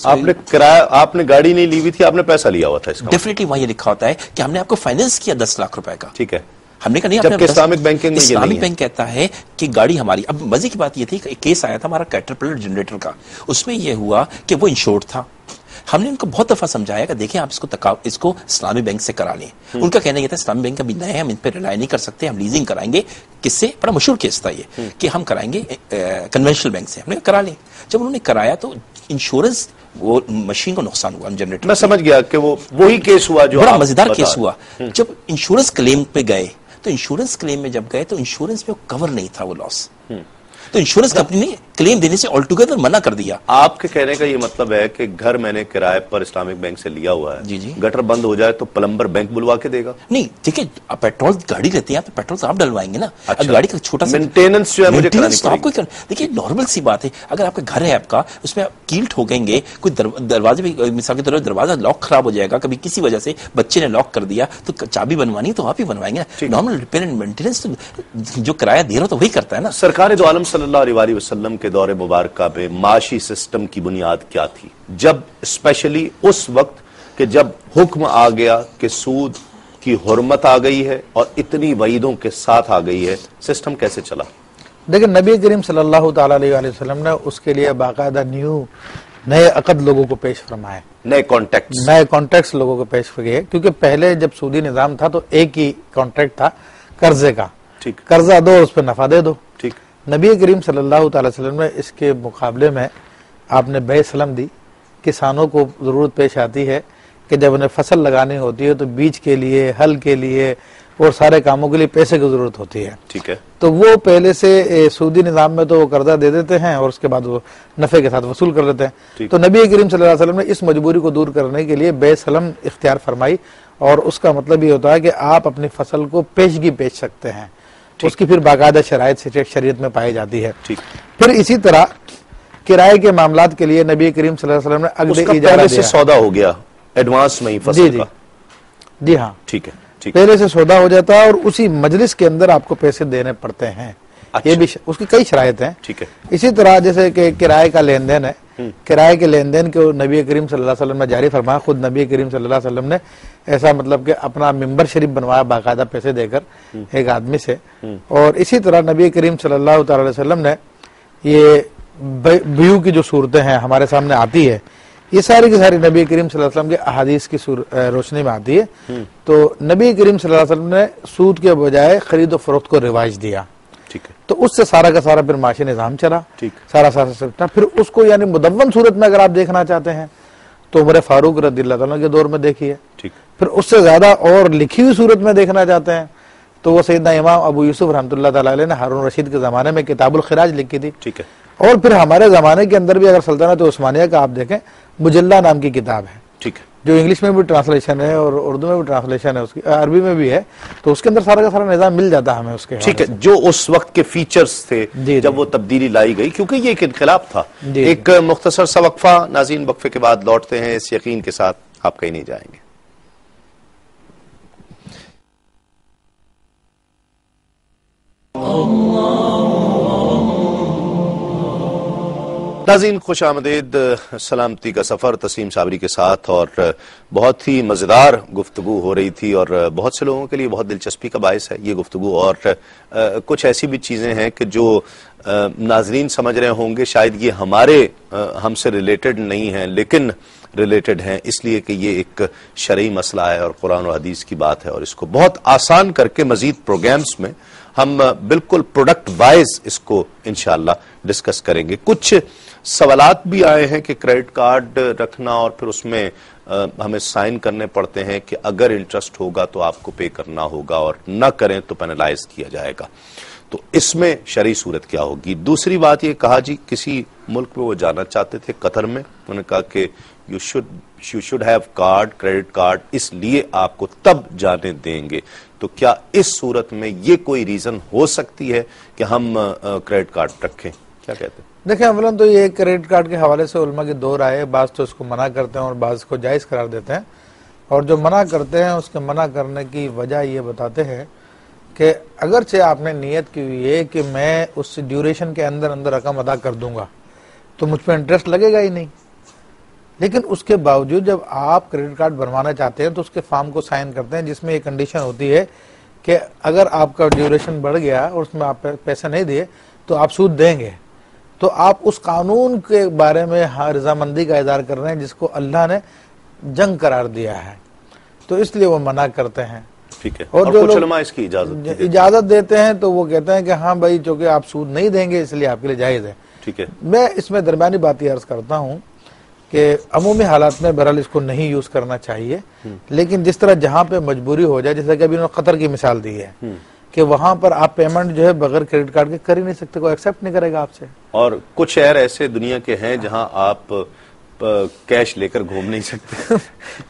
آپ نے گاڑی نہیں لی ہوئی تھی، آپ نے پیسہ لیا ہوا تھا، ڈیفینیٹلی وہاں یہ لکھا ہوتا ہے کہ ہم نے آپ کو فائنینس کیا 10 لاکھ روپے کا. ٹھیک ہے، ہم نے کہا نہیں، جبکہ اسلامک بینکنگ میں اسلامک بینک کہتا ہے کہ گاڑی ہماری. اب مزے کی بات یہ تھی کہ ایک کیس آیا تھا ہمارا کیٹرپلر جنریٹر کا، اس میں یہ ہوا کہ وہ انشورڈ تھا. ہم نے ان کو بہت دفعہ سمجھایا کہ دیکھیں آپ اس کو اسلامی بینک سے کرا لیں. ان کا کہنا یہ تھا اسلامی بینک ابھی نئے ہیں، ہم ان پہ ریلائی نہیں کر سکتے، ہم لیزنگ کرائیں گے. کس سے؟ بڑا مشہور کیس تھا یہ کہ ہم کرائیں گے کنونشنل بینک سے. ہم نے کرا لیں. جب انہوں نے کرایا تو انشورنس وہ مشین کو نقصان ہوا جنریٹر. میں سمجھ گیا کہ وہ وہی کیس ہوا جو بڑا مزیدار کیس ہوا. جب انشورنس کلیم پہ گئے تو انشورنس کلیم میں جب گئے تو انشورنس میں کور نہیں تھا وہ لاس. تو انشورنس کمپنی نے کلیم دینے سے آل ٹوگیدر منع کر دیا. آپ کے کہنے کا یہ مطلب ہے کہ گھر میں نے کرائے پر اسلامک بینک سے لیا ہوا ہے، جی گٹر بند ہو جائے تو پلمبر بینک بلوا کے دے گا؟ نہیں، دیکھیں پیٹرول گاڑی لیتے ہیں تو پیٹرول تو آپ ڈلوائیں گے نا. گاڑی کا چھوٹا سا مینٹیننس جو ہے مجھے کرانی پڑے گی. دیکھیے نارمل سی بات ہے، اگر آپ کا گھر ہے آپ کا، اس میں کیل ٹھوکیں گے، کوئی دروازے بھی مثال کے طور پر دروازہ لاک خراب ہو جائے گا، کبھی کسی وجہ سے بچے نے لاک کر دیا تو چابی بنوانی ہے تو آپ ہی بنوائیں گے. نارمل ریپیئر اینڈ مینٹیننس جو کرایہ دے رہا تو وہی کرتا ہے نا. سرکار دو عالم صلی اللہ علیہ وسلم کے دور مبارکہ میں معاشی سسٹم کی بنیاد کیا تھی؟ جب اسپیشلی اس وقت کہ جب حکم آ گیا کہ سود کی حرمت آ گئی ہے اور اتنی وعیدوں کے ساتھ آ گئی ہے، سسٹم کیسے چلا؟ لیکن نبی کریم صلی اللہ تعالی علیہ وسلم نے اس کے لیے باقاعدہ نئے عقد لوگوں کو پیش فرمائے، نئے کانٹیکٹس لوگوں کو پیش کیے. کیونکہ پہلے جب سودی نظام تھا تو ایک ہی کانٹریکٹ تھا قرضے کا، قرضہ دو اس پہ نفع دے دو. نبی کریم صلی اللہ تعالی وسلم نے اس کے مقابلے میں آپ نے بیع سلم دی. کسانوں کو ضرورت پیش آتی ہے کہ جب انہیں فصل لگانی ہوتی ہے تو بیج کے لیے، ہل کے لیے اور سارے کاموں کے لیے پیسے کی ضرورت ہوتی ہے. ٹھیک ہے، تو وہ پہلے سے سودی نظام میں تو وہ قرضہ دے دیتے ہیں اور اس کے بعد وہ نفع کے ساتھ وصول کر لیتے ہیں. تو نبی کریم صلی اللہ علیہ وسلم نے اس مجبوری کو دور کرنے کے لیے بیع سلم اختیار فرمائی، اور اس کا مطلب یہ ہوتا ہے کہ آپ اپنی فصل کو پیشگی بیچ سکتے ہیں. اس کی پھر باقاعدہ شریعت میں پائی جاتی ہے. پھر اسی طرح کرائے کے معاملات کے لیے نبی کریم صلی اللہ علیہ وسلم نے اگلے پہلے سے سودا ہو گیا ایڈوانس میں ہی فصل کا. جی ہاں، ٹھیک ہے، پہلے سے سودا ہو جاتا ہے اور اسی مجلس کے اندر آپ کو پیسے دینے پڑتے ہیں. یہ بھی اس کی کئی شرائط ہیں. ٹھیک ہے. اسی طرح جیسے کہ کرائے کا لین دین ہے، کرائے کے لین دین کو نبی کریم صلی اللہ علیہ وسلم نے جاری فرمایا. خود نبی کریم صلی اللہ علیہ وسلم نے ایسا مطلب کہ اپنا ممبر شریف بنوایا باقاعدہ پیسے دے کر ایک آدمی سے. اور اسی طرح نبی کریم صلی اللہ تعالی علیہ وسلم نے یہ بیو کی جو صورتیں ہیں ہمارے سامنے آتی ہے، یہ ساری کی ساری نبی کریم صلی اللہ علیہ وسلم کے احادیث کی روشنی میں آتی ہے. تو نبی کریم صلی اللہ علیہ وسلم نے سود کے بجائے خرید و فروخت کو رواج دیا. تو اس سے سارا کا سارا پھر معاشی نظام چلا، سارا پھر اس کو یعنی مدون صورت میں اگر آپ دیکھنا چاہتے ہیں تو عمر فاروق رضی اللہ تعالیٰ کے دور میں دیکھیے. پھر اس سے زیادہ اور لکھی ہوئی صورت میں دیکھنا چاہتے ہیں تو وہ سیدنا امام ابو یوسف رحمۃ اللہ تعالیٰ علیہ نے ہارون رشید کے زمانے میں کتاب الخراج لکھی تھی. اور پھر ہمارے زمانے کے اندر بھی اگر سلطنت عثمانیہ کا آپ دیکھیں، مجلہ نام کی کتاب ہے جو انگلش میں بھی ٹرانسلیشن ہے اور اردو میں بھی ٹرانسلیشن ہے، اس کی عربی میں بھی ہے. تو اس کے اندر سارا کا سارا نظام مل جاتا ہے ہمیں اس کے. ٹھیک ہے، جو اس وقت کے فیچرز تھے جب وہ تبدیلی لائی گئی، کیونکہ یہ ایک انقلاب تھا. ایک مختصر سا وقفہ ناظرین، وقفے کے بعد لوٹتے ہیں اس یقین کے ساتھ آپ کہیں نہیں جائیں گے. ناظرین خوش آمدید. سلامتی کا سفر تسلیم صابری کے ساتھ، اور بہت ہی مزیدار گفتگو ہو رہی تھی اور بہت سے لوگوں کے لیے بہت دلچسپی کا باعث ہے یہ گفتگو. اور کچھ ایسی بھی چیزیں ہیں کہ جو ناظرین سمجھ رہے ہوں گے شاید یہ ہم سے ریلیٹڈ نہیں ہیں، لیکن ریلیٹڈ ہیں، اس لیے کہ یہ ایک شرعی مسئلہ ہے اور قرآن و حدیث کی بات ہے، اور اس کو بہت آسان کر کے مزید پروگرامز میں ہم بالکل پروڈکٹ وائز اس کو انشاءاللہ ڈسکس کریں گے. کچھ سوالات بھی آئے ہیں کہ کریڈٹ کارڈ رکھنا اور پھر اس میں ہمیں سائن کرنے پڑتے ہیں کہ اگر انٹرسٹ ہوگا تو آپ کو پے کرنا ہوگا اور نہ کریں تو پینلائز کیا جائے گا. تو اس میں شرعی صورت کیا ہوگی؟ دوسری بات یہ کہا جی کسی ملک میں وہ جانا چاہتے تھے قطر میں، انہوں نے کہا کہ you should have card, credit card, اس لیے آپ کو تب جانے دیں گے. تو کیا اس صورت میں یہ کوئی ریزن ہو سکتی ہے کہ ہم کریڈٹ کارڈ رکھیں؟ کیا کہتے ہیں؟ دیکھیں اولاً تو یہ کریڈٹ کارڈ کے حوالے سے علماء کی دو رائے، بعض تو اس کو منع کرتے ہیں اور بعض کو جائز قرار دیتے ہیں. اور جو منع کرتے ہیں اس کے منع کرنے کی وجہ یہ بتاتے ہیں کہ اگرچہ آپ نے نیت کی ہوئی ہے کہ میں اس ڈیوریشن کے اندر اندر رقم ادا کر دوں گا تو مجھ پہ انٹرسٹ لگے گا ہی نہیں، لیکن اس کے باوجود جب آپ کریڈٹ کارڈ بنوانا چاہتے ہیں تو اس کے فارم کو سائن کرتے ہیں جس میں یہ کنڈیشن ہوتی ہے کہ اگر آپ کا ڈیوریشن بڑھ گیا اور اس میں آپ پیسے نہیں دیے تو آپ سود دیں گے. تو آپ اس قانون کے بارے میں رضامندی کا اظہار کر رہے ہیں جس کو اللہ نے جنگ قرار دیا ہے، تو اس لیے وہ منع کرتے ہیں. ٹھیک ہے. اور جو علماء اس کی اجازت دیتے ہیں تو وہ کہتے ہیں کہ ہاں بھائی چونکہ آپ سود نہیں دیں گے اس لیے آپ کے لیے جائز ہے. ٹھیک ہے. میں اس میں درمیانی بات یہ عرض کرتا ہوں کہ عمومی حالات میں بہرحال اس کو نہیں یوز کرنا چاہیے، لیکن جس طرح جہاں پہ مجبوری ہو جائے، جیسے کہ ابھی انہوں نے قطر کی مثال دی ہے کہ وہاں پر آپ پیمنٹ جو ہے بغیر کریڈٹ کارڈ کے کر ہی نہیں سکتے، کوئی ایکسیپٹ نہیں کرے گا آپ سے. اور کچھ شہر ایسے دنیا کے ہیں جہاں آپ کیش لے کر گھوم نہیں سکتے.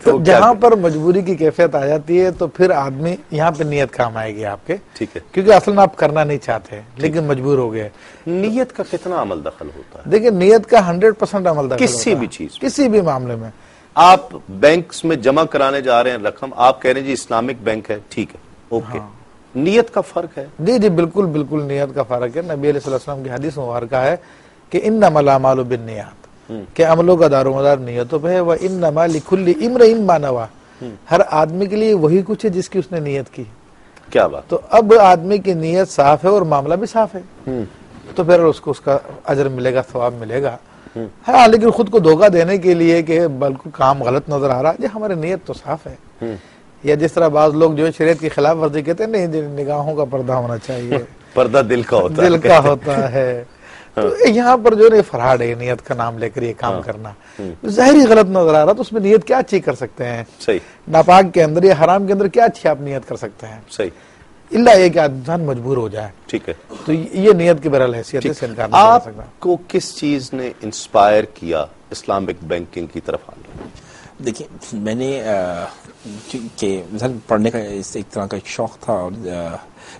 تو جہاں پر مجبوری کی کیفیت آ جاتی ہے تو پھر آدمی یہاں پہ نیت کام آئے گی آپ کے. ٹھیک ہے. کیونکہ اصل میں آپ کرنا نہیں چاہتے لیکن مجبور ہو گئے. نیت کا کتنا عمل دخل ہوتا ہے؟ دیکھیں نیت کا 100% عمل دخل کسی بھی چیز، کسی بھی معاملے میں. آپ بینکس میں جمع کرانے جا رہے ہیں رقم، آپ کہہ رہے ہیں جی اسلامک بینک ہے، ٹھیک ہے، اوکے. نیت کا فرق ہے. جی جی بالکل بالکل نیت کا فرق ہے. نبی علیہ السلام کی حدیث مبارکہ ہے کہ انما الاعمال بالنیات، کہ عملوں کا دار و مدار نیتوں پہ ہے. وانما لکل امرئ ما نوى، ہر آدمی کے لیے وہی کچھ ہے جس کی اس نے نیت کی. کیا بات. تو اب آدمی کی نیت صاف ہے اور معاملہ بھی صاف ہے تو پھر اس کو اس کا اجر ملے گا، ثواب ملے گا. ہاں لیکن خود کو دھوکہ دینے کے لیے کہ بلکہ کام غلط نظر آ رہا ہے، ہماری نیت تو صاف ہے. یا جس طرح بعض لوگ جو شریعت کی خلاف ورزی کہتے ہیں نہیں نگاہوں کا پردہ ہونا چاہیے، پردہ دل کا ہوتا ہے، دل کا ہوتا ہے. تو یہاں پر جو فراڈ ہے نیت کا نام لے کر یہ کام کرنا ظاہری غلط نظر آ رہا، تو اس میں نیت کیا اچھی کر سکتے ہیں؟ صحیح. ناپاک کے اندر یا حرام کے اندر کیا اچھی آپ نیت کر سکتے ہیں؟ صحیح. اللہ یہ کہ انسان مجبور ہو جائے. ٹھیک ہے. تو یہ نیت کی بہرحال حیثیت سے انکار نہیں کر سکتا. آپ کو کس چیز نے انسپائر کیا اسلامک بینکنگ کی طرف آنے؟ دیکھیں میں نے کہ پڑھنے کا ایک طرح کا ایک شوق تھا، اور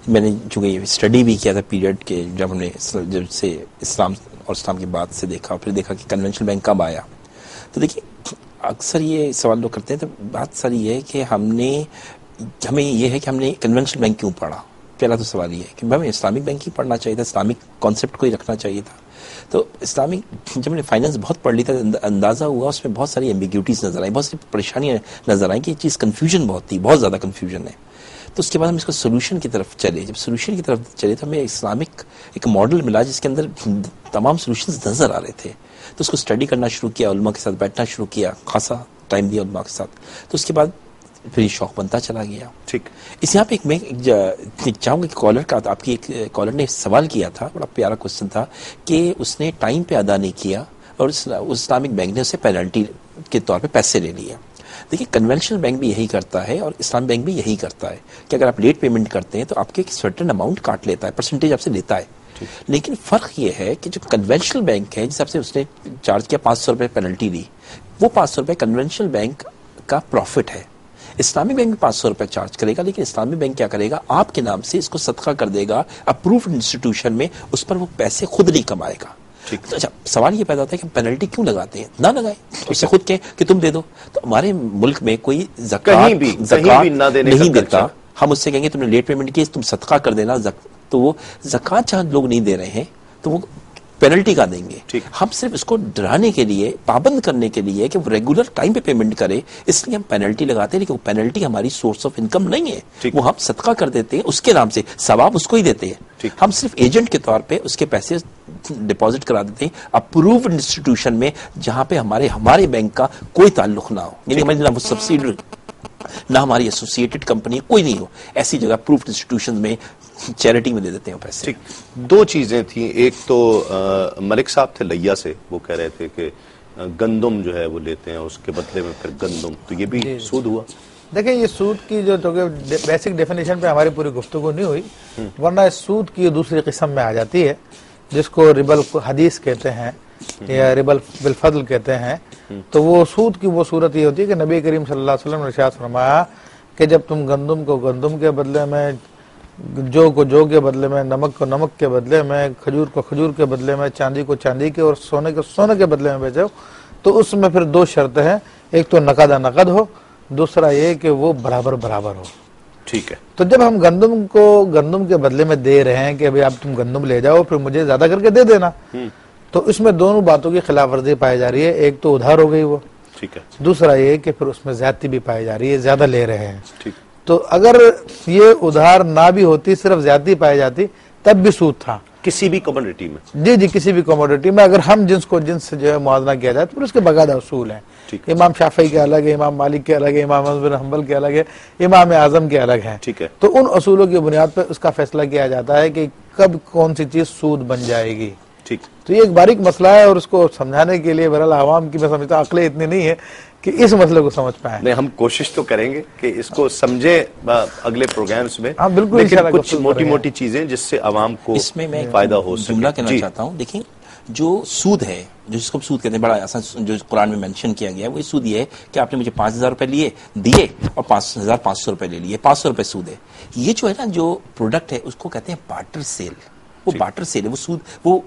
میں نے چونکہ یہ اسٹڈی بھی کیا تھا پیریڈ کے جب ہم نے جب سے اسلام اور اسلام کی بات سے دیکھا، پھر دیکھا کہ کنونشنل بینک کب آیا. تو دیکھیں اکثر یہ سوال لوگ کرتے ہیں، تو بات ساری یہ ہے کہ ہمیں یہ ہے کہ ہم نے کنونشنل بینک کیوں پڑھا. پہلا تو سوال یہ ہے کہ ہمیں اسلامک بینک ہی پڑھنا چاہیے تھا، اسلامک کانسیپٹ کو ہی رکھنا چاہیے تھا. تو اسلامک جب میں نے فائنانس بہت پڑھ لی تھا اندازہ ہوا اس میں بہت ساری ایمبیگوٹیز نظر آئی، بہت سی پریشانیاں نظر آئیں کہ یہ چیز کنفیوژن بہت تھی، بہت زیادہ کنفیوژن ہے. تو اس کے بعد ہم اس کو سولوشن کی طرف چلے. جب سولوشن کی طرف چلے تو ہمیں اسلامک ایک ماڈل ملا جس کے اندر تمام سولوشنز نظر آ رہے تھے. تو اس کو اسٹڈی کرنا شروع کیا، علماء کے ساتھ بیٹھنا شروع کیا، خاصا ٹائم دیا علماء کے ساتھ. تو اس کے بعد پھر یہ شوق بنتا چلا گیا. ٹھیک. اس یہاں پہ میں چاہوں گا کہ کالر کا، آپ کی ایک کالر نے سوال کیا تھا، بڑا پیارا کوسچن تھا کہ اس نے ٹائم پہ ادا نہیں کیا اور اسلامک بینک نے اسے پینلٹی کے طور پہ پیسے لے لیا. دیکھیے کنونشنل بینک بھی یہی کرتا ہے اور اسلام بینک بھی یہی کرتا ہے کہ اگر آپ لیٹ پیمنٹ کرتے ہیں تو آپ کے ایک سرٹن اماؤنٹ کاٹ لیتا ہے، پرسنٹیج آپ سے لیتا ہے. لیکن فرق یہ ہے کہ جو کنونشنل بینک ہے جس حساب سے اس نے چارج کیا 500 روپے پینلٹی لی، وہ 500 روپے کنونشنل بینک کا پروفٹ ہے. اسلامی بینک بھی 500 روپے چارج کرے گا، لیکن اسلامی بینک کیا کرے گا، آپ کے نام سے اس کو صدقہ کر دے گا اپرووڈ انسٹیٹیوشن میں، اس پر وہ پیسے خود نہیں کمائے گا. اچھا سوال یہ پیدا ہوتا ہے کہ پینلٹی کیوں لگاتے ہیں؟ نہ لگائیں، اس سے خود کہیں کہ تم دے دو. تو ہمارے ملک میں کوئی زکات نہیں دیتا، ہم اس سے کہیں گے تم نے لیٹ پیمنٹ کی تم صدقہ کر دینا. تو وہ زکات جہاں لوگ نہیں دے رہے ہیں تو وہ پینلٹی کا دیں گے. ہم صرف اس کو ڈرانے کے لیے، پابند کرنے کے لیے کہ وہ ریگولر ٹائم پہ پیمنٹ کرے، اس لیے ہم پینلٹی لگاتے ہیں. لیکن وہ پینلٹی ہماری سورس آف انکم نہیں ہے، وہ ہم صدقہ کر دیتے ہیں اس کے نام سے، ثواب اس کو ہی دیتے ہیں. ہم صرف ایجنٹ کے طور پہ اس کے پیسے ڈپازٹ کرا دیتے ہیں اپرووڈ انسٹیٹیوشن میں جہاں پہ ہمارے بینک کا کوئی تعلق نہ ہو، یعنی ہماری نہ سبسیڈری نہ ہماری ایسوسیٹڈ کمپنی کوئی نہیں ہو، ایسی جگہ اپرووڈ انسٹیٹیوشن میں چیریٹی میں دے دیتے ہیں پیسے. ٹھیک. دو چیزیں تھیں، ایک تو ملک صاحب تھے لیا سے، وہ کہہ رہے تھے کہ گندم جو ہے وہ لیتے ہیں اس کے بدلے میں پھر گندم، تو یہ بھی سود ہوا. دیکھیں یہ سود کی جو بیسک ڈیفینیشن پہ ہماری پوری گفتگو نہیں ہوئی، ورنہ سود کی دوسری قسم میں آ جاتی ہے جس کو ربا الحدیث کہتے ہیں یا ربا بالفضل کہتے ہیں. تو وہ سود کی وہ صورت یہ ہوتی ہے کہ نبی کریم صلی اللہ علیہ وسلم نے ارشاد فرمایا کہ جب تم گندم کو گندم کے بدلے میں، جو کو جو کے بدلے میں، نمک کو نمک کے بدلے میں، کھجور کو کھجور کے بدلے میں، چاندی کو چاندی کے اور سونے کو سونے کے بدلے میں بیچو، تو اس میں پھر دو شرطیں ہیں. ایک تو نقد نقد ہو، دوسرا یہ کہ وہ برابر برابر ہو. ٹھیک ہے. تو جب ہم گندم کو گندم کے بدلے میں دے رہے ہیں کہ ابھی آپ تم گندم لے جاؤ پھر مجھے زیادہ کر کے دے دینا، تو اس میں دونوں باتوں کی خلاف ورزی پائی جا رہی ہے. ایک تو ادھار ہو گئی وہ، ٹھیک ہے. دوسرا یہ کہ پھر اس میں زیادتی بھی پائی جا رہی ہے، زیادہ لے رہے ہیں. ٹھیک. تو اگر یہ ادھار نہ بھی ہوتی، صرف زیادتی پائی جاتی، تب بھی سود تھا کسی بھی کموڈٹی میں. جی کسی بھی کموڈٹی میں. اگر ہم جنس کو جنس سے جو ہے موازنہ کیا جائے تو پھر اس کے باقاعدہ اصول ہیں. امام شافعی کے الگ ہے، امام مالک کے الگ ہے، امام احمد بن حنبل کے الگ ہے، امام اعظم کے الگ ہیں. ٹھیک ہے. تو ان اصولوں کی بنیاد پر اس کا فیصلہ کیا جاتا ہے کہ کب کون سی چیز سود بن جائے گی. ٹھیک. تو یہ ایک باریک مسئلہ ہے اور اس کو سمجھانے کے لیے بہرحال عوام کی میں سمجھتا ہوں عقلیں اتنی نہیں ہے کہ اس مسئلے کو سمجھ پائیں. نہیں، ہم کوشش تو کریں گے کہ اس کو سمجھے اگلے پروگرامز میں. ہاں بالکل، لیکن کچھ موٹی موٹی چیزیں جس سے عوام کو اس میں فائدہ ہو سکے. جملہ کہنا چاہتا ہوں. دیکھیں جو سود ہے، جو جس کو سود کہتے ہیں، بڑا آسان جو قرآن میں مینشن کیا گیا ہے، وہ سود یہ ہے کہ آپ نے مجھے 5,000 روپے لیے دیے اور 5,500 روپے لے لیے، 500 روپے سود ہے. یہ جو ہے نا جو پروڈکٹ ہے اس کو کہتے ہیں بارٹر سیل. وہ بارٹر سیل ہے، وہ سود، وہ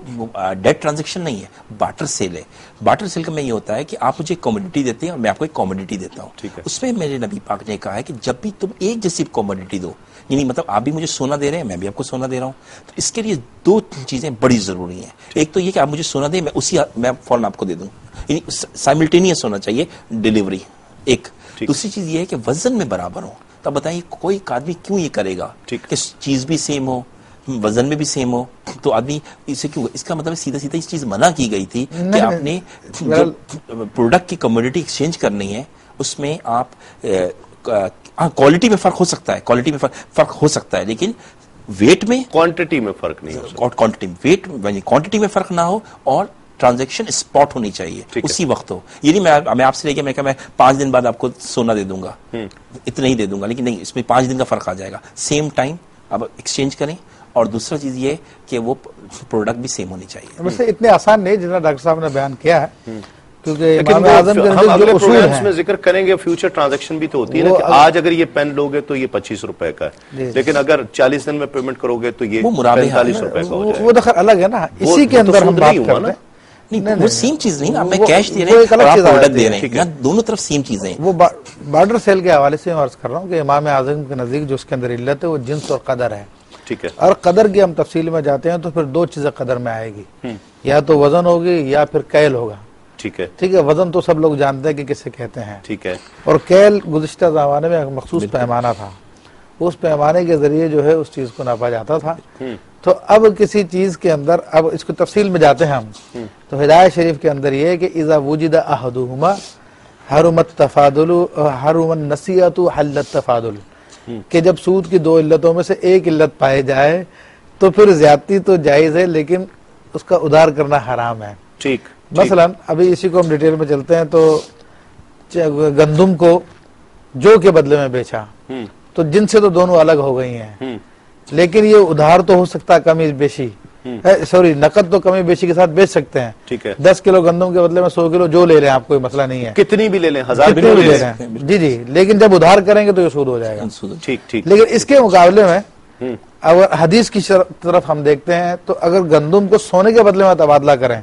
ڈیٹ ٹرانزیکشن نہیں ہے، بارٹر سیل ہے. بارٹر سیل کا میں یہ ہوتا ہے کہ آپ مجھے کموڈٹی دیتے ہیں اور میں آپ کو ایک کموڈٹی دیتا ہوں. اس میں میرے نبی پاک نے کہا ہے کہ جب بھی تم ایک جیسی کموڈٹی دو، یعنی مطلب آپ بھی مجھے سونا دے رہے ہیں، میں بھی آپ کو سونا دے رہا ہوں، تو اس کے لیے دو چیزیں بڑی ضروری ہیں. ایک تو یہ کہ آپ مجھے سونا دیں، میں فوراً آپ کو دے دوں، یعنی سائملٹینیس ہونا چاہیے ڈیلیوری. ایک دوسری چیز یہ ہے کہ وزن میں برابر ہو. تو بتائیے کوئی آدمی کیوں یہ کرے گا کہ چیز بھی سیم ہو، وزن میں بھی سیم ہو، تو آدمی اسے کیوں؟ اس کا مطلب سیدھا سیدھا اس چیز منع کی گئی تھی کہ آپ نے پروڈکٹ کی کموڈٹی ایکسچینج کرنی ہے، اس میں آپ کوالٹی میں فرق ہو سکتا ہے، کوالٹی میں فرق ہو سکتا ہے، لیکن ویٹ میں، کوانٹٹی میں فرق نہیں ہو سکتا. کوانٹٹی ویٹ کوانٹٹی میں فرق نہ ہو اور ٹرانزیکشن اسپاٹ ہونی چاہیے، اسی وقت ہو. یہ نہیں میں آپ سے لے کے میں کہا میں 5 دن بعد آپ کو سونا دے دوں گا، اتنا ہی دے دوں گا، لیکن نہیں، اس میں 5 دن کا فرق آ جائے گا. سیم ٹائم آپ ایکسچینج کریں. اور دوسرا چیز یہ کہ وہ پروڈکٹ بھی سیم ہونی چاہیے. ویسے اتنے آسان نہیں جتنا ڈاکٹر صاحب نے بیان کیا ہے، کیونکہ ہم اگلے پروگرامز میں ذکر کریں گے. فیوچر ٹرانزیکشن بھی تو ہوتی ہے نا، کہ آج اگر یہ پین لوگے تو یہ 25 روپے کا ہے، لیکن اگر 40 دن میں پیمنٹ کرو گے تو یہ 45 روپے کا ہو جائے. وہ دخل الگ ہے نا، اسی کے اندر ہم بات کرتے ہیں. نہیں، وہ سیم چیز نہیں نا، آپ میں کیش دے رہے ہیں اور آپ پروڈکٹ دے رہے ہیں، دونوں طرف سیم چیزیں. وہ بارڈر سیل کے حوالے سے میں عرض کر رہا ہوں کہ امام اعظم کے نزدیک جو اس کے اندر علت ہے وہ جنس اور قدر ہے. ٹھیک ہے. اور قدر کی ہم تفصیل میں جاتے ہیں تو پھر 2 چیزیں قدر میں آئے گی، یا تو وزن ہوگی یا پھر کیل ہوگا. ٹھیک ہے. ٹھیک ہے. وزن تو سب لوگ جانتے ہیں کہ کسے کہتے ہیں. ٹھیک ہے. اور کیل گزشتہ زمانے میں ایک مخصوص پیمانہ تھا، اس پیمانے کے ذریعے جو ہے اس چیز کو ناپا جاتا تھا. تو اب کسی چیز کے اندر، اب اس کو تفصیل میں جاتے ہیں ہم، تو ہدایت شریف کے اندر یہ ہے کہ اذا وجد احدہما حرم التفاضل حرم النسیۃ حل التفاضل، کہ جب سود کی 2 علتوں میں سے ایک علت پائے جائے تو پھر زیادتی تو جائز ہے لیکن اس کا ادھار کرنا حرام ہے. ٹھیک. مثلا ابھی اسی کو ہم ڈیٹیل میں چلتے ہیں. تو گندم کو جو کے بدلے میں بیچا تو جن سے تو دونوں الگ ہو گئی ہیں، لیکن یہ ادھار تو ہو سکتا ہے کمی بیشی، سوری نقد تو کمی بیشی کے ساتھ بیچ سکتے ہیں. ٹھیک ہے. 10 کلو گندم کے بدلے میں 100 کلو جو لے لیں آپ، کوئی مسئلہ نہیں ہے، کتنی بھی لے لیں، 1000 بھی لے لیں. جی لیکن جب ادھار کریں گے تو یہ سود ہو جائے گا. ٹھیک ٹھیک. لیکن اس کے مقابلے میں اگر حدیث کی طرف ہم دیکھتے ہیں تو اگر گندم کو سونے کے بدلے میں تبادلہ کریں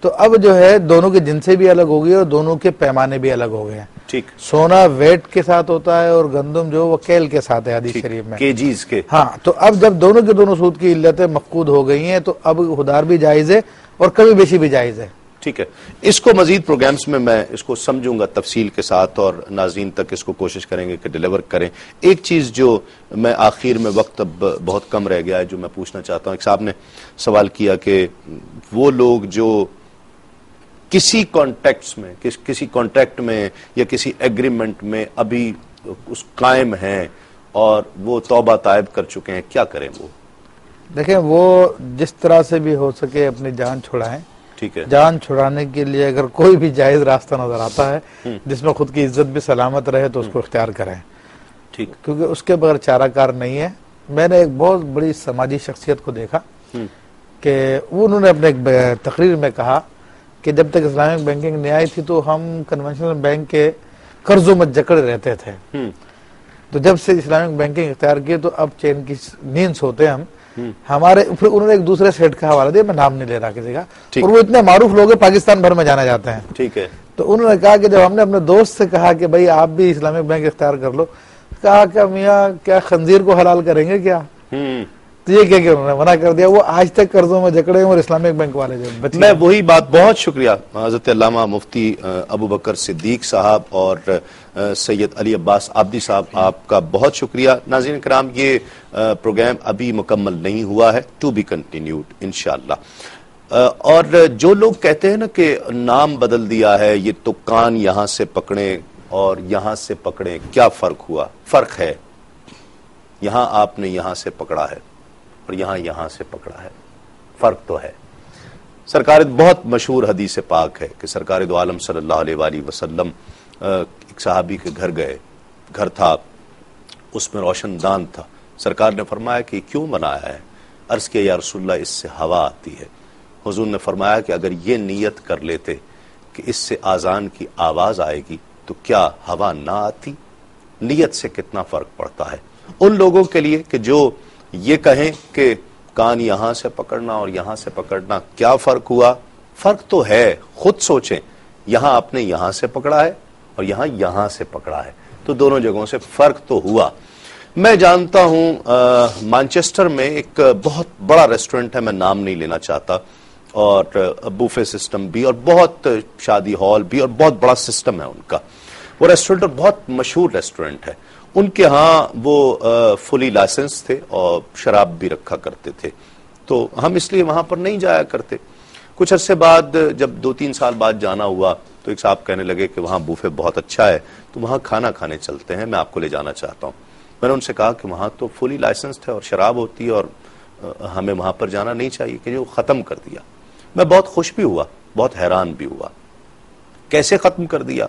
تو اب جو ہے دونوں کے جنسیں بھی الگ ہو گئی اور دونوں کے پیمانے بھی الگ ہو گئے ہیں. ٹھیک. سونا ویٹ کے ساتھ ہوتا ہے اور گندم جو وہ کیل کے ساتھ ہے حدیث شریف میں، کیجیز کے. ہاں. تو اب جب دونوں کے دونوں سود کی علتیں مفقود ہو گئی ہیں تو اب ادھار بھی جائز ہے اور کمی بیشی بھی جائز ہے. ٹھیک ہے. اس کو مزید پروگرامز میں اس کو سمجھوں گا تفصیل کے ساتھ اور ناظرین تک اس کو کوشش کریں گے کہ ڈیلیور کریں. ایک چیز جو میں آخر میں، وقت اب بہت کم رہ گیا ہے، جو میں پوچھنا چاہتا ہوں، ایک صاحب نے سوال کیا کہ وہ لوگ جو کسی کانٹیکٹس میں، کسی کانٹریکٹ میں یا کسی ایگریمنٹ میں ابھی اس قائم ہیں اور وہ توبہ طائب کر چکے ہیں، کیا کریں وہ؟ دیکھیں وہ جس طرح سے بھی ہو سکے اپنی جان چھڑائیں. ٹھیک ہے. جان چھڑانے کے لیے اگر کوئی بھی جائز راستہ نظر آتا ہے جس میں خود کی عزت بھی سلامت رہے تو اس کو اختیار کریں. ٹھیک. کیونکہ اس کے بغیر چارہ کار نہیں ہے. میں نے ایک بہت بڑی سماجی شخصیت کو دیکھا کہ انہوں نے اپنے ایک تقریر میں کہا کہ جب تک اسلامک بینکنگ نہیں آئی تھی تو ہم کنونشنل بینک کے قرضوں میں جکڑے رہتے تھے. تو جب سے اسلامک بینکنگ اختیار کی تو اب چین کی نیند سوتے ہم. ہمارے پھر انہوں نے ایک دوسرے سیٹ کا حوالہ دیا، میں نام نہیں لے رہا کسی کا، اور وہ اتنے معروف لوگ ہیں پاکستان بھر میں جانا جاتے ہیں. ٹھیک ہے. تو انہوں نے کہا کہ جب ہم نے اپنے دوست سے کہا کہ بھائی آپ بھی اسلامک بینک اختیار کر لو، کہا کہ میاں کیا خنزیر کو حلال کریں گے کیا؟ تو یہ کیا کہ انہوں نے منع کر دیا. وہ آج تک قرضوں میں جکڑے ہیں اور اسلامک بینک والے جو میں وہی بات, بہت شکریہ حضرت علامہ مفتی ابو بکر صدیق صاحب اور سید علی عباس عابدی صاحب, آپ کا بہت شکریہ. ناظرین کرام, یہ پروگرام ابھی مکمل نہیں ہوا ہے, ٹو بی کنٹینیوڈ انشاءاللہ. اور جو لوگ کہتے ہیں نا کہ نام بدل دیا ہے, یہ تو کان یہاں سے پکڑیں اور یہاں سے پکڑیں, کیا فرق ہوا؟ فرق ہے. یہاں آپ نے یہاں سے پکڑا ہے اور یہاں سے پکڑا ہے, فرق تو ہے. سرکار بہت مشہور حدیث پاک ہے کہ سرکار دو عالم صلی اللہ علیہ وآلہ وسلم ایک صحابی کے گھر گئے, گھر تھا اس میں روشن دان تھا. سرکار نے فرمایا کہ کیوں بنایا ہے؟ عرض کیا یا رسول اللہ اس سے ہوا آتی ہے. حضور نے فرمایا کہ اگر یہ نیت کر لیتے کہ اس سے آذان کی آواز آئے گی تو کیا ہوا نہ آتی؟ نیت سے کتنا فرق پڑتا ہے ان لوگوں کے لیے کہ جو یہ کہیں کہ کان یہاں سے پکڑنا اور یہاں سے پکڑنا کیا فرق ہوا؟ فرق تو ہے, خود سوچیں. یہاں آپ نے یہاں سے پکڑا ہے اور یہاں سے پکڑا ہے, تو دونوں جگہوں سے فرق تو ہوا. میں جانتا ہوں مانچسٹر میں ایک بہت بڑا ریسٹورنٹ ہے, میں نام نہیں لینا چاہتا, اور بوفے سسٹم بھی اور بہت شادی ہال بھی اور بہت بڑا سسٹم ہے ان کا. وہ ریسٹورنٹ بہت مشہور ریسٹورنٹ ہے. ان کے ہاں وہ فلی لائسنس تھے اور شراب بھی رکھا کرتے تھے, تو ہم اس لیے وہاں پر نہیں جایا کرتے. کچھ عرصے بعد جب 2-3 سال بعد جانا ہوا تو ایک صاحب کہنے لگے کہ وہاں بوفے بہت اچھا ہے, تو وہاں کھانا کھانے چلتے ہیں, میں آپ کو لے جانا چاہتا ہوں. میں نے ان سے کہا کہ وہاں تو فلی لائسنسڈ ہے اور شراب ہوتی ہے اور ہمیں وہاں پر جانا نہیں چاہیے, کہ جو ختم کر دیا. میں بہت خوش بھی ہوا, بہت حیران بھی ہوا. کیسے ختم کر دیا؟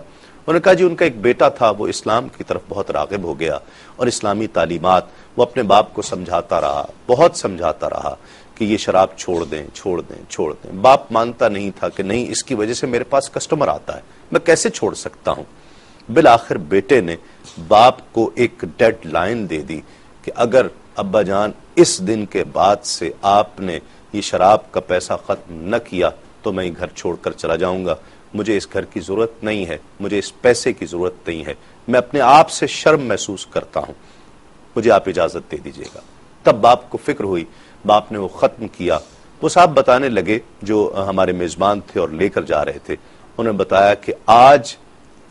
انہوں نے کہا جی ان کا ایک بیٹا تھا, وہ اسلام کی طرف بہت راغب ہو گیا اور اسلامی تعلیمات وہ اپنے باپ کو سمجھاتا رہا, بہت سمجھاتا رہا کہ یہ شراب چھوڑ دیں چھوڑ دیں چھوڑ دیں. باپ مانتا نہیں تھا کہ نہیں, اس کی وجہ سے میرے پاس کسٹمر آتا ہے, میں کیسے چھوڑ سکتا ہوں. بالآخر بیٹے نے باپ کو ایک ڈیڈ لائن دے دی کہ اگر ابا جان اس دن کے بعد سے آپ نے یہ شراب کا پیسہ ختم نہ کیا تو میں گھر چھوڑ کر چلا جاؤں گا, مجھے اس گھر کی ضرورت نہیں ہے, مجھے اس پیسے کی ضرورت نہیں ہے, میں اپنے آپ سے شرم محسوس کرتا ہوں, مجھے آپ اجازت دے دیجیے گا. تب باپ کو فکر ہوئی, باپ نے وہ ختم کیا. وہ صاحب بتانے لگے جو ہمارے میزبان تھے اور لے کر جا رہے تھے, انہوں نے بتایا کہ آج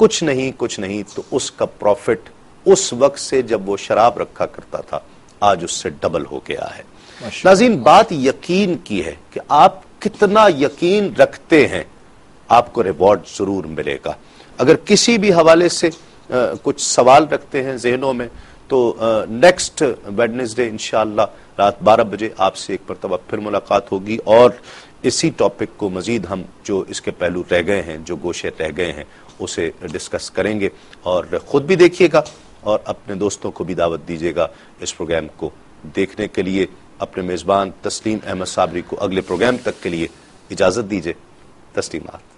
کچھ نہیں تو اس کا پروفٹ اس وقت سے جب وہ شراب رکھا کرتا تھا آج اس سے ڈبل ہو گیا ہے. ناظرین, بات یقین کی ہے کہ آپ کتنا یقین رکھتے ہیں, آپ کو ریوارڈ ضرور ملے گا. اگر کسی بھی حوالے سے کچھ سوال رکھتے ہیں ذہنوں میں تو نیکسٹ ویڈنسڈے انشاءاللہ رات 12 بجے آپ سے ایک مرتبہ پھر ملاقات ہوگی, اور اسی ٹاپک کو مزید ہم جو اس کے پہلو رہ گئے ہیں, جو گوشے رہ گئے ہیں, اسے ڈسکس کریں گے. اور خود بھی دیکھیے گا اور اپنے دوستوں کو بھی دعوت دیجیے گا اس پروگرام کو دیکھنے کے لیے. اپنے میزبان تسلیم احمد صابری کو اگلے پروگرام تک کے لیے اجازت دیجیے. تسلیمات.